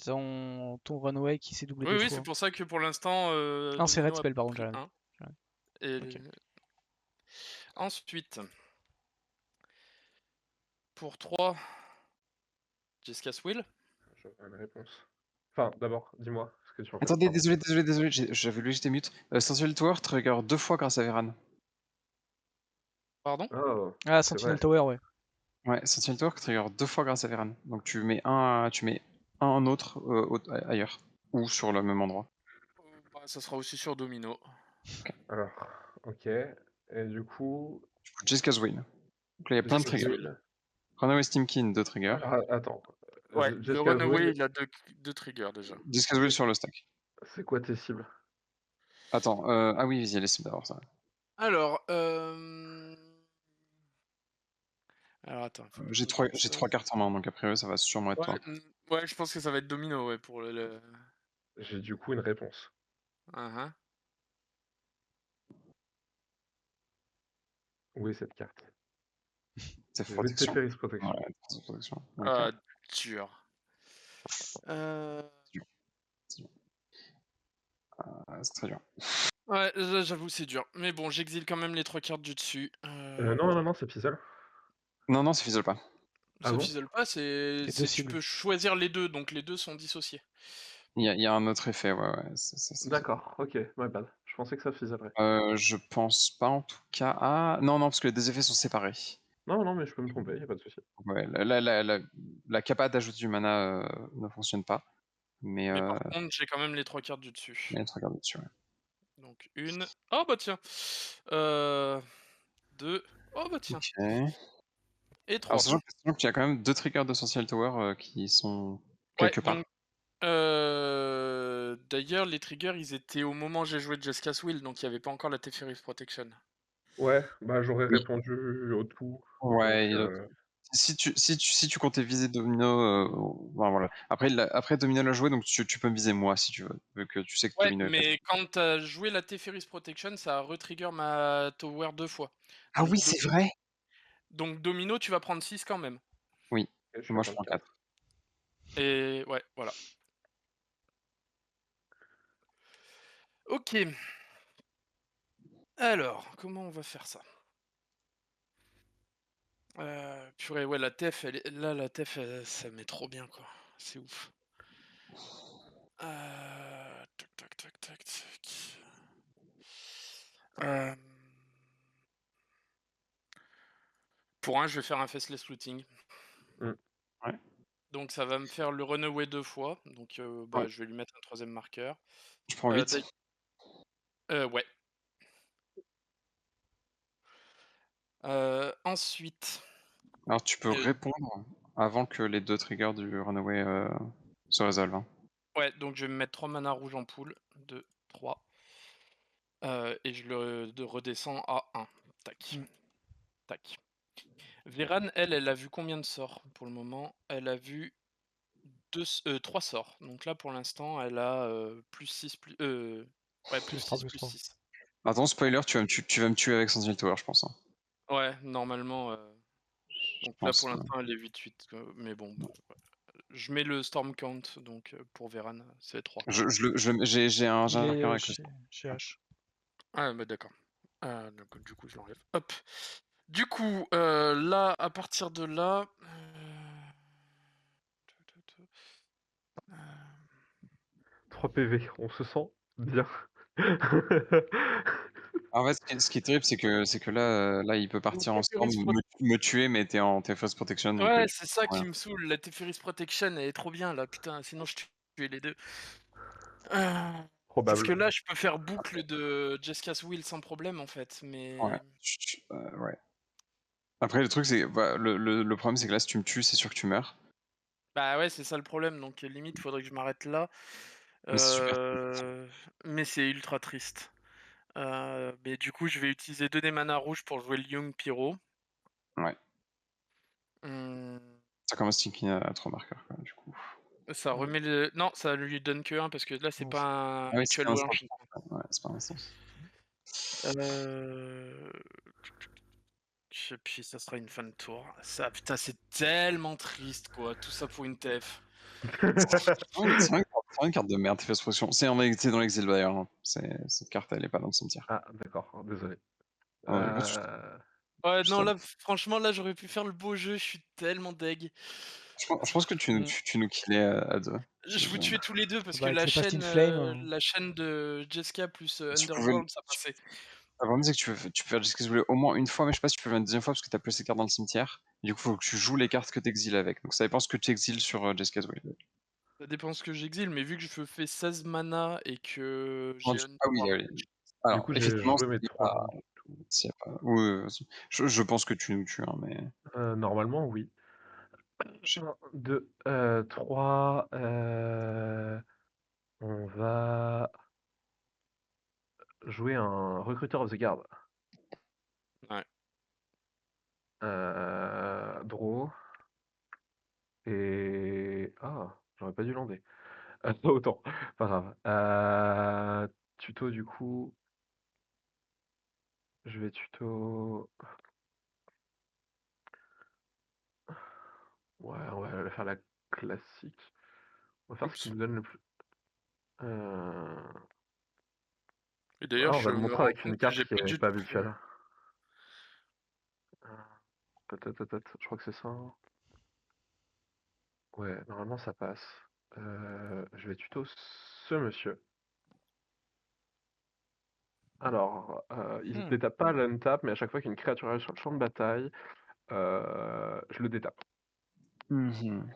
ton runway qui s'est doublé Oui, deux oui, fois. c'est pour ça que pour l'instant, Non, c'est Domino red a spell par contre, pris Jérémy. 1. Et Ok. ensuite, pour 3, Jeska's Will. J'aurais une réponse. Enfin, d'abord, dis-moi ce que tu en fais. Attendez, Pardon. désolé, j'avais lu, j'étais mute. Sensual Tower trigger 2 fois grâce à Veran. Pardon? Oh, Ah, c'est Sentinel vrai. Tower, ouais. Ouais, Sensual Tower trigger 2 fois grâce à Veran. Donc tu mets un autre ailleurs. Ou sur le même endroit. Ça sera aussi sur Domino. Alors, ok. Et du coup, Du coup, Jessica's Will. Donc là, il y a plein de Jessica's triggers. Will. Runaway Steamkin, 2 triggers. Alors, attends. Ouais, le Jessica's Runaway, Will, il a deux triggers déjà. Jessica's Will sur le stack. c'est quoi tes cibles? Attends, ah oui, il y a les cibles d'abord, ça. Alors, attends, faut que je J'ai retrouve ça. 3 cartes en main, donc après ça va sûrement être toi. Ouais, je pense que ça va être domino, ouais, pour le... J'ai du coup une réponse. Uh-huh. Où est cette carte? C'est Je vais protection. Teferi's Protection. Ouais, c'est protection. Ok. Ah, dur. C'est dur. C'est très dur. Ouais, là, j'avoue, c'est dur. Mais bon, j'exile quand même les 3 cartes du dessus. Non, c'est Fizzle. Non, ça fizzle pas. Ah Ça bon? fizzle pas, Les deux tu cibles. peux choisir les deux, donc les deux sont dissociés. Il y a un autre effet, ouais. D'accord, ok, my bad. Je pensais que ça fizzlerait. Je pense pas en tout cas. Ah, non, parce que les deux effets sont séparés. Non, mais je peux me tromper, y a pas de souci. Ouais, la capa d'ajouter du mana ne fonctionne pas. Mais par contre, j'ai quand même les 3 cartes du dessus. il y a un truc à regarder dessus, ouais. Donc une. Oh bah tiens. 2. Oh bah tiens. Ok. Et 3. Alors, sachant qu'il y a quand même 2 triggers de Social Tower qui sont quelque part. Donc, d'ailleurs, les triggers, ils étaient au moment où j'ai joué Jessica's Will, donc il n'y avait pas encore la Teferi's Protection. Ouais, bah j'aurais Oui. répondu au tout. Ouais, donc, si tu comptais viser Domino, ben voilà. Après Domino l'a joué, donc tu peux me viser moi si tu veux, vu que tu sais que Ouais, Domino est pas. mais quand t'as joué la Teferi's Protection, ça a retrigger ma Tower 2 fois. Ah Donc, oui, c'est vrai. Donc Domino, tu vas prendre 6 quand même. Oui, je moi suis je à prends 4. Et ouais, voilà. Ok. Alors, comment on va faire ça? Purée, ouais, la TF, la TF, ça met trop bien, quoi. C'est ouf. Tac, tac, tac, tac, tac. Pour un, je vais faire un faceless looting. Ouais. Donc ça va me faire le runaway 2 fois. Donc Ouais. je vais lui mettre un 3ème marqueur. Je prends 8. Ouais. Ensuite. Alors tu peux répondre avant que les 2 triggers du Runaway se résolvent. Hein. Ouais, donc je vais me mettre 3 mana rouges en pool. 2, 3. Et je le redescends à 1. Tac. Tac. Véran, elle a vu combien de sorts pour le moment? Elle a vu 3 sorts. Donc là, pour l'instant, elle a plus 6, plus... ouais, plus 6, plus 6. Attends, spoiler, tu vas me tuer avec Sentinel Tower, je pense. Hein. Ouais, normalement. Donc là, pour l'instant, elle est 8-8. Mais bon, je mets le Storm Count, donc pour Véran, c'est 3. J'ai un marqueur avec le chez H. Ah, bah d'accord. Donc, du coup, je l'enlève. Hop. Du coup, là, à partir de là... 3 PV, on se sent bien. En fait, ce qui est terrible, c'est que là, il peut partir en storm, me tuer, mais t'es en Teferi's Protection. Donc, ouais, c'est ça qui me saoule. La Teferi's Protection, elle est trop bien, là, putain. Sinon, je tuais les deux. Parce que là, je peux faire boucle de Jessica's Will sans problème, en fait. Mais... Ouais. Ouais. Après, le truc, c'est... Bah, le problème, c'est que là, si tu me tues, c'est sûr que tu meurs. Bah ouais, c'est ça le problème. Donc, limite, faudrait que je m'arrête là. Mais c'est ultra triste. Mais du coup, je vais utiliser 2 des mana rouges pour jouer le Young Pyro. Ouais. Ça commence Stinky à 3 marqueurs, quoi, du coup. Ça remet le... Non, ça lui donne que 1 parce que là, c'est pas un actual warning. Ouais, c'est pas un instance. Puis ça sera une fin de tour. Ça, putain, c'est tellement triste, quoi. Tout ça pour une TF. C'est une carte de merde, Teferi's Protection. C'est dans l'exil d'ailleurs. Hein. Cette carte, elle est pas dans le cimetière. Ah, d'accord, désolé. Ouais, non, là, franchement, là, j'aurais pu faire le beau jeu. Je suis tellement deg. Je pense que tu nous killais à 2. Je vous tuais tous les deux parce que Avec la les Past in chaîne, Flame, la chaîne de Jessica plus Tu Underworld, ça passait. Le problème, c'est que tu peux faire Jessica's Will au moins une fois, mais je sais pas si tu peux le faire une deuxième fois parce que t'as plus ces cartes dans le cimetière. Du coup, faut que tu joues les cartes que t'exiles avec. Donc ça dépend ce que tu exiles sur Jessica's Will. Ça dépend ce que j'exile, mais vu que je fais 16 mana et que j'ai Ah oui, Alors, coup, j'ai effectivement, joué mes 3 rondes du tout. oui, vas-y. Je pense que tu nous tues, hein, mais Normalement, oui. je- 1, 2, 3. On va jouer un recruteur of the guard. Ouais. Draw. Et. Ah, j'aurais pas dû lander. Autant, pas grave. Tuto, du coup. Je vais tuto. Ouais, on va faire la classique. On va faire ce qui Oups. nous donne le plus. Et d'ailleurs, On va je le me montrer rends avec compte une que carte j'ai qui pas est du pas tout. habituelle. Je crois que c'est ça. Ouais, normalement ça passe. Je vais tuto ce monsieur. Alors, il se détape pas à l'untap, mais à chaque fois qu'une créature arrive sur le champ de bataille, je le détape. Mhm.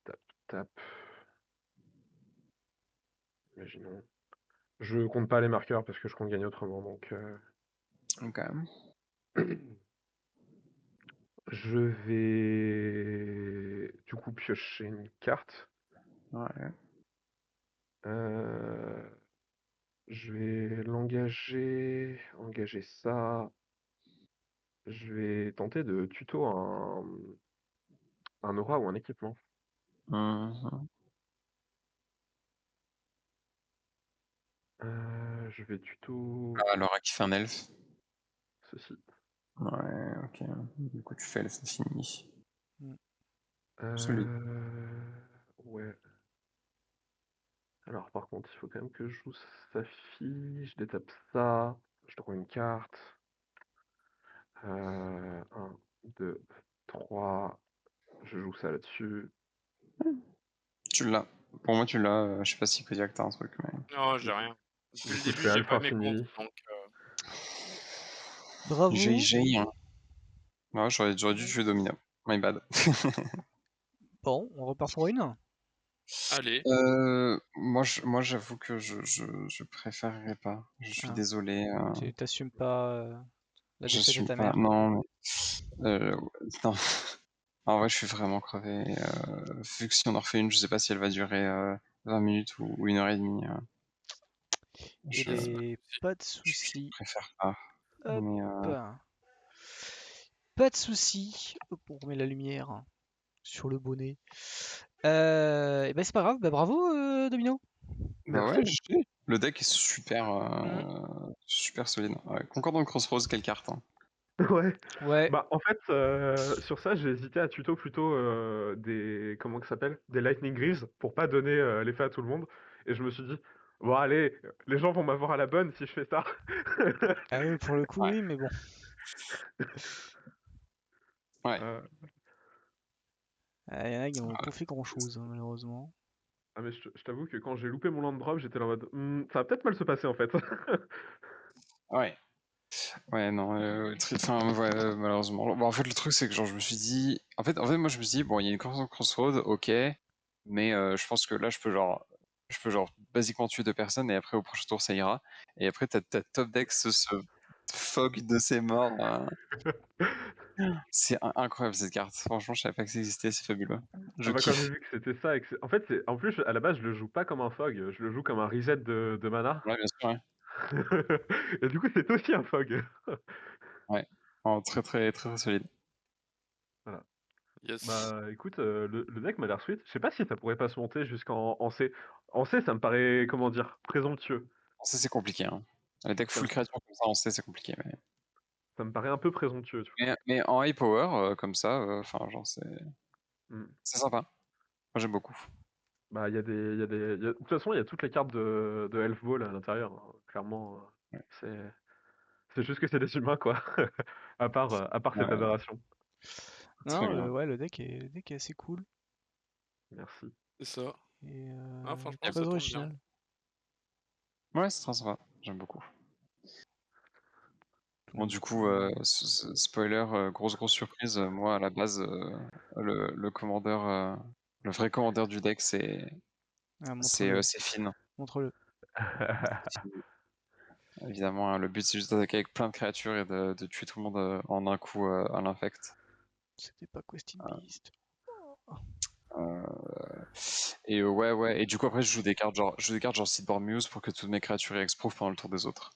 Tap, tap. Imaginons. Je compte pas les marqueurs parce que je compte gagner autrement, donc. Ok. Je vais du coup piocher une carte. Ouais. Je vais l'engager, engager ça. Je vais tenter de tuto un aura ou un équipement. Mhm. Je vais tuto Ah, Laura qui fait un elfe. ceci. Ouais, ok. Du coup, tu fais elfe fini. Ouais. Alors par contre, il faut quand même que je joue sa fille. Je détape ça. Je trouve une carte. 1, 2, 3. Je joue ça là-dessus. Tu l'as. Pour moi, tu l'as. Je sais pas si Kodiak t'as un truc, mais. Non, j'ai rien. Depuis Du le coup, je début, fais j'ai alpha pas mes comptes, infini. donc Bravo. GG. Hein. Ouais, j'aurais dû tuer Domina. My bad. Bon, on repart pour une. allez. Moi, j'avoue que je préférerais pas. Je suis Ah. désolé. T'assumes pas la défaite de J'assume ta pas. mère. Non, mais. Non. En vrai, je suis vraiment crevé. Vu que si on en refait une, je sais pas si elle va durer 20 minutes ou 1 heure et demie. Eh Je, ben, pas de je souci. préfère pas. Hop. Mais, Pas de souci. Hop, on remet la lumière sur le bonnet. Et ben c'est pas grave. Bah, bravo, Domino. bah Merci. ouais, le deck est super, Mhm. super solide. Ouais, Concordant Crossroads, quelle carte, hein. Ouais. Ouais. Bah, en fait, sur ça, j'ai hésité à tuto plutôt des. Comment ça s'appelle? Des Lightning Greaves pour pas donner l'effet à tout le monde. Et je me suis dit, bon, allez, les gens vont m'avoir à la bonne si je fais ça. Ah oui, pour le coup, Ouais. oui, mais bon. Ouais. Il y en a qui n'ont pas fait grand-chose, hein, malheureusement. Ah, mais je t'avoue que quand j'ai loupé mon land drop, j'étais là en mode, ça va peut-être mal se passer en fait. Ouais. Ouais, non, enfin, ouais, malheureusement. Bon, en fait, le truc, c'est que genre, je me suis dit. En fait, moi, je me suis dit, bon, il y a une Crossroads, ok, mais je pense que là, je peux genre, basiquement tuer 2 personnes, et après, au prochain tour, ça ira. Et après, t'as top deck se fog de ses morts. C'est incroyable cette carte. Franchement, je savais pas que ça existait, c'est fabuleux. Je Ah bah, quand j'ai kiffe. vu que c'était ça, et que en fait, en plus, à la base, je le joue pas comme un fog, je le joue comme un reset de mana. Ouais, bien sûr, ouais. Et du coup, c'est aussi un fog. Ouais. Oh, très, très, très, très solide. Voilà. Yes. Bah écoute, le deck m'a l'air sweet. Je sais pas si ça pourrait pas se monter jusqu'en C. En C, ça me paraît, comment dire, présomptueux. Ça, c'est compliqué, hein. Les decks Ça, full créature comme ça, on sait, c'est compliqué. ça me paraît un peu présomptueux, tu Mais en high power, comme ça, enfin, genre, vois. c'est sympa. Moi, j'aime beaucoup. Bah, de toute façon, il y a toutes les cartes de Elf Ball à l'intérieur, hein. Clairement, Ouais. c'est juste que c'est des humains, quoi. À part cette Ouais, aberration. très Non, bien. ouais, le deck est assez cool. Merci. C'est ça. Et Franchement, très ça tombe bien. original. Ouais, c'est très sympa. J'aime beaucoup. Bon, du coup, spoiler, grosse surprise. Moi, à la base, le commandeur, le vrai commandeur du deck, c'est Ah, montre-le. Finn. Montre-le. Évidemment, hein, le but c'est juste d'attaquer avec plein de créatures et de tuer tout le monde en un coup à l'infect. C'était pas Questing Beast. Ouais. Et du coup, après, je joue des cartes genre Sideboard Muse pour que toutes mes créatures exprove pendant le tour des autres.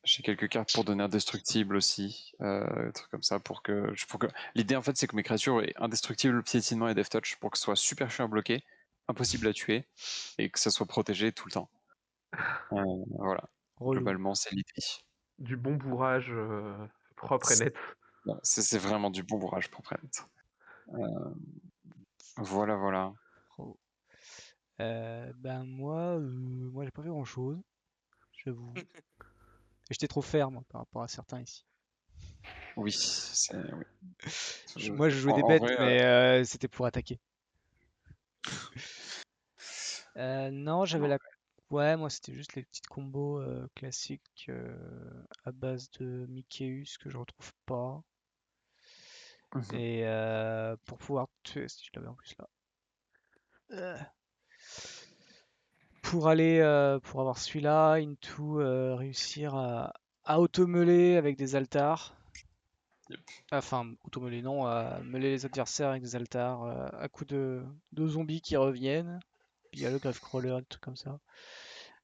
J'ai quelques cartes pour donner indestructible aussi, des trucs comme ça pour que. L'idée en fait, c'est que mes créatures aient indestructible, piétinement et death touch pour que ce soit super chiant à bloquer, impossible à tuer et que ça soit protégé tout le temps. Voilà. Relou. Globalement, c'est l'idée. Du bon bourrage propre et net. C'est vraiment du bon bourrage pour Prenet. Voilà. Oh. Ben moi j'ai pas fait grand chose, j'avoue. Et j'étais trop ferme par rapport à certains ici. Oui, c'est. Oui. Moi je jouais des En bêtes, vrai, mais c'était pour attaquer. Non, j'avais la. Ouais, moi c'était juste les petites combos classiques à base de Mickeyus que je retrouve pas. Et pour pouvoir tuer, si je l'avais en plus là. Pour aller, pour avoir celui-là, into réussir à auto-meuler avec des altars. Yep. Enfin, auto-meuler non, à meuler les adversaires avec des altars à coups de zombies qui reviennent. Puis il y a le Gravecrawler, des trucs comme ça.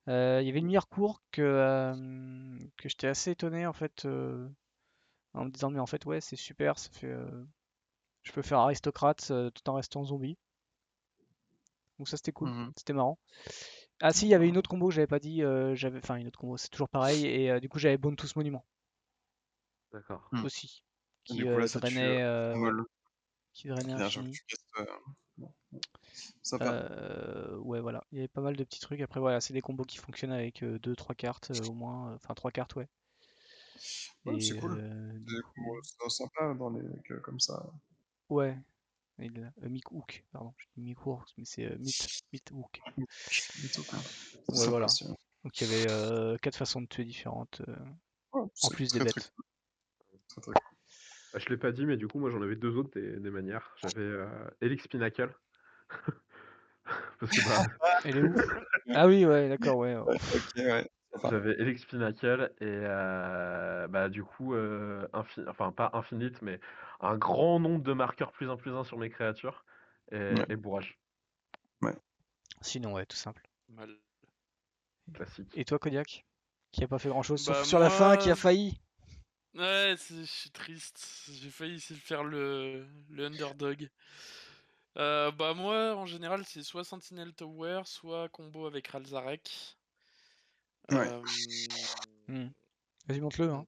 Il y avait une Mirecourt que j'étais assez étonné en fait en me disant mais en fait ouais c'est super, ça fait je peux faire aristocrate tout en restant zombie. Donc ça c'était cool, c'était marrant. Ah si, il y avait une autre combo que j'avais pas dit, enfin une autre combo, c'est toujours pareil et du coup j'avais Bontus Monument D'accord. aussi Et qui du coup, là, ça tue ouais, Moll. qui drainait L'énergie que infini. tu castes, bon, sympa. Ouais voilà, il y avait pas mal de petits trucs. Après voilà, c'est des combos qui fonctionnent avec 2-3 cartes au moins, enfin 3 cartes ouais. Ouais, c'est Et cool. du coup, C'est sympa dans les decks comme ça. ouais. Mick Hook, pardon, je dis Mick Hook, mais c'est Meat Hook. C'est Ouais, sympa voilà. aussi. Donc il y avait 4 façons de tuer différentes, Ouais, en c'est plus des très très bêtes. cool. Très. Bah, je l'ai pas dit, mais du coup, moi j'en avais deux autres des manières. J'avais Elix Pinnacle. Parce que bah, Elle est où? Ah oui, ouais, d'accord, ouais. Ok, ouais. j'avais Elix Pinnacle et bah, du coup, enfin pas infinite, mais un grand nombre de marqueurs +1/+1 sur mes créatures et bourrage. Sinon, ouais, tout simple. Mal. Classique. Et toi, Kodiak? Qui a pas fait grand-chose, sauf Bah sur la fin, qui moi, a failli. ouais, je suis triste. J'ai failli essayer de faire le underdog. Bah moi, en général, c'est soit Sentinel Tower, soit combo avec Ralzarek. Ouais. Vas-y, monte-le, hein.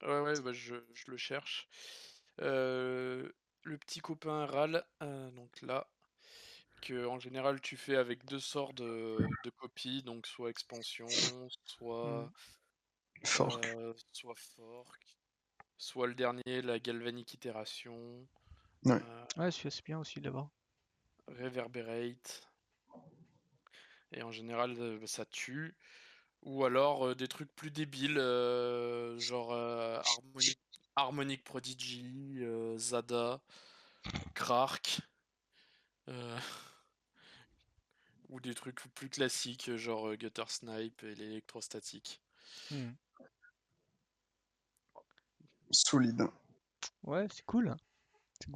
Ouais, bah je le cherche. Le petit copain Ral, donc là, que en général tu fais avec 2 sorts de copie, donc soit expansion, soit Fork. soit fork, soit le dernier, la galvanique itération, Ouais. Ouais, celui-là, c'est bien aussi, là-bas. reverberate. Et en général, ça tue. Ou alors des trucs plus débiles, genre Harmonic Prodigy, Zada, Krark. Ou des trucs plus classiques, genre Gutter Snipe et l'électrostatique. Solide. Ouais, c'est cool.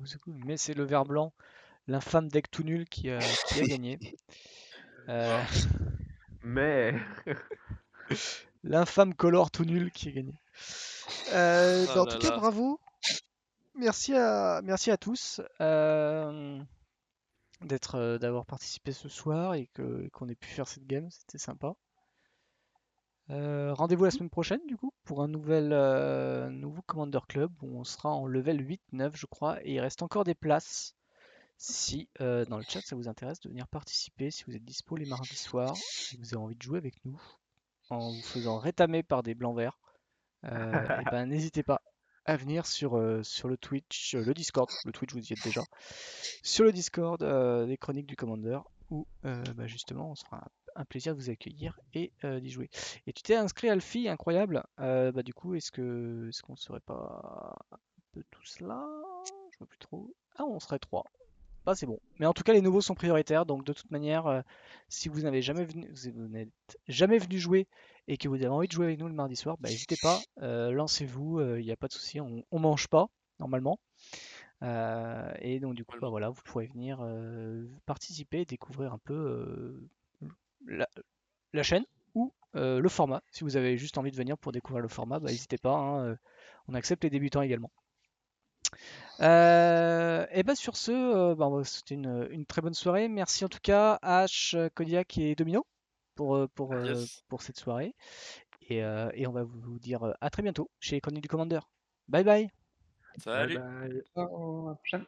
C'est cool. Mais c'est le vert blanc, l'infâme deck tout nul qui a gagné. Mais L'infâme color tout nul qui a gagné. Ah En là tout cas, là. bravo. Merci à tous d'avoir participé ce soir et qu'on ait pu faire cette game, c'était sympa. Rendez-vous la semaine prochaine du coup pour un nouveau Commander Club où on sera en level 8-9 je crois et il reste encore des places si dans le chat ça vous intéresse de venir participer, si vous êtes dispo les mardis soirs et que vous avez envie de jouer avec nous en vous faisant rétamer par des blancs verts, et ben n'hésitez pas à venir sur le Twitch, le Discord, le Twitch vous y êtes déjà, sur le Discord des Chroniques du Commander où bah, justement on sera un plaisir de vous accueillir et d'y jouer. Et tu t'es inscrit Alfie, incroyable. Bah du coup est-ce qu'on serait pas un peu tous là? Je vois plus trop. Ah on serait trois. pas, c'est bon. Mais en tout cas, les nouveaux sont prioritaires, donc de toute manière, si vous n'avez jamais venu, vous n'êtes jamais venu jouer et que vous avez envie de jouer avec nous le mardi soir, bah, n'hésitez pas, lancez-vous, il n'y a pas de souci, on mange pas normalement. Et donc du coup, bah, voilà, vous pourrez venir participer et découvrir un peu la chaîne ou le format. Si vous avez juste envie de venir pour découvrir le format, bah, n'hésitez pas, hein, on accepte les débutants également. Et bah sur ce, c'était une très bonne soirée. Merci en tout cas Ash, Kodiak et Domino Yes. pour cette soirée. Et on va vous dire à très bientôt chez Corny du Commander. Bye bye. Bye Salut. bye. Ciao, à la prochaine.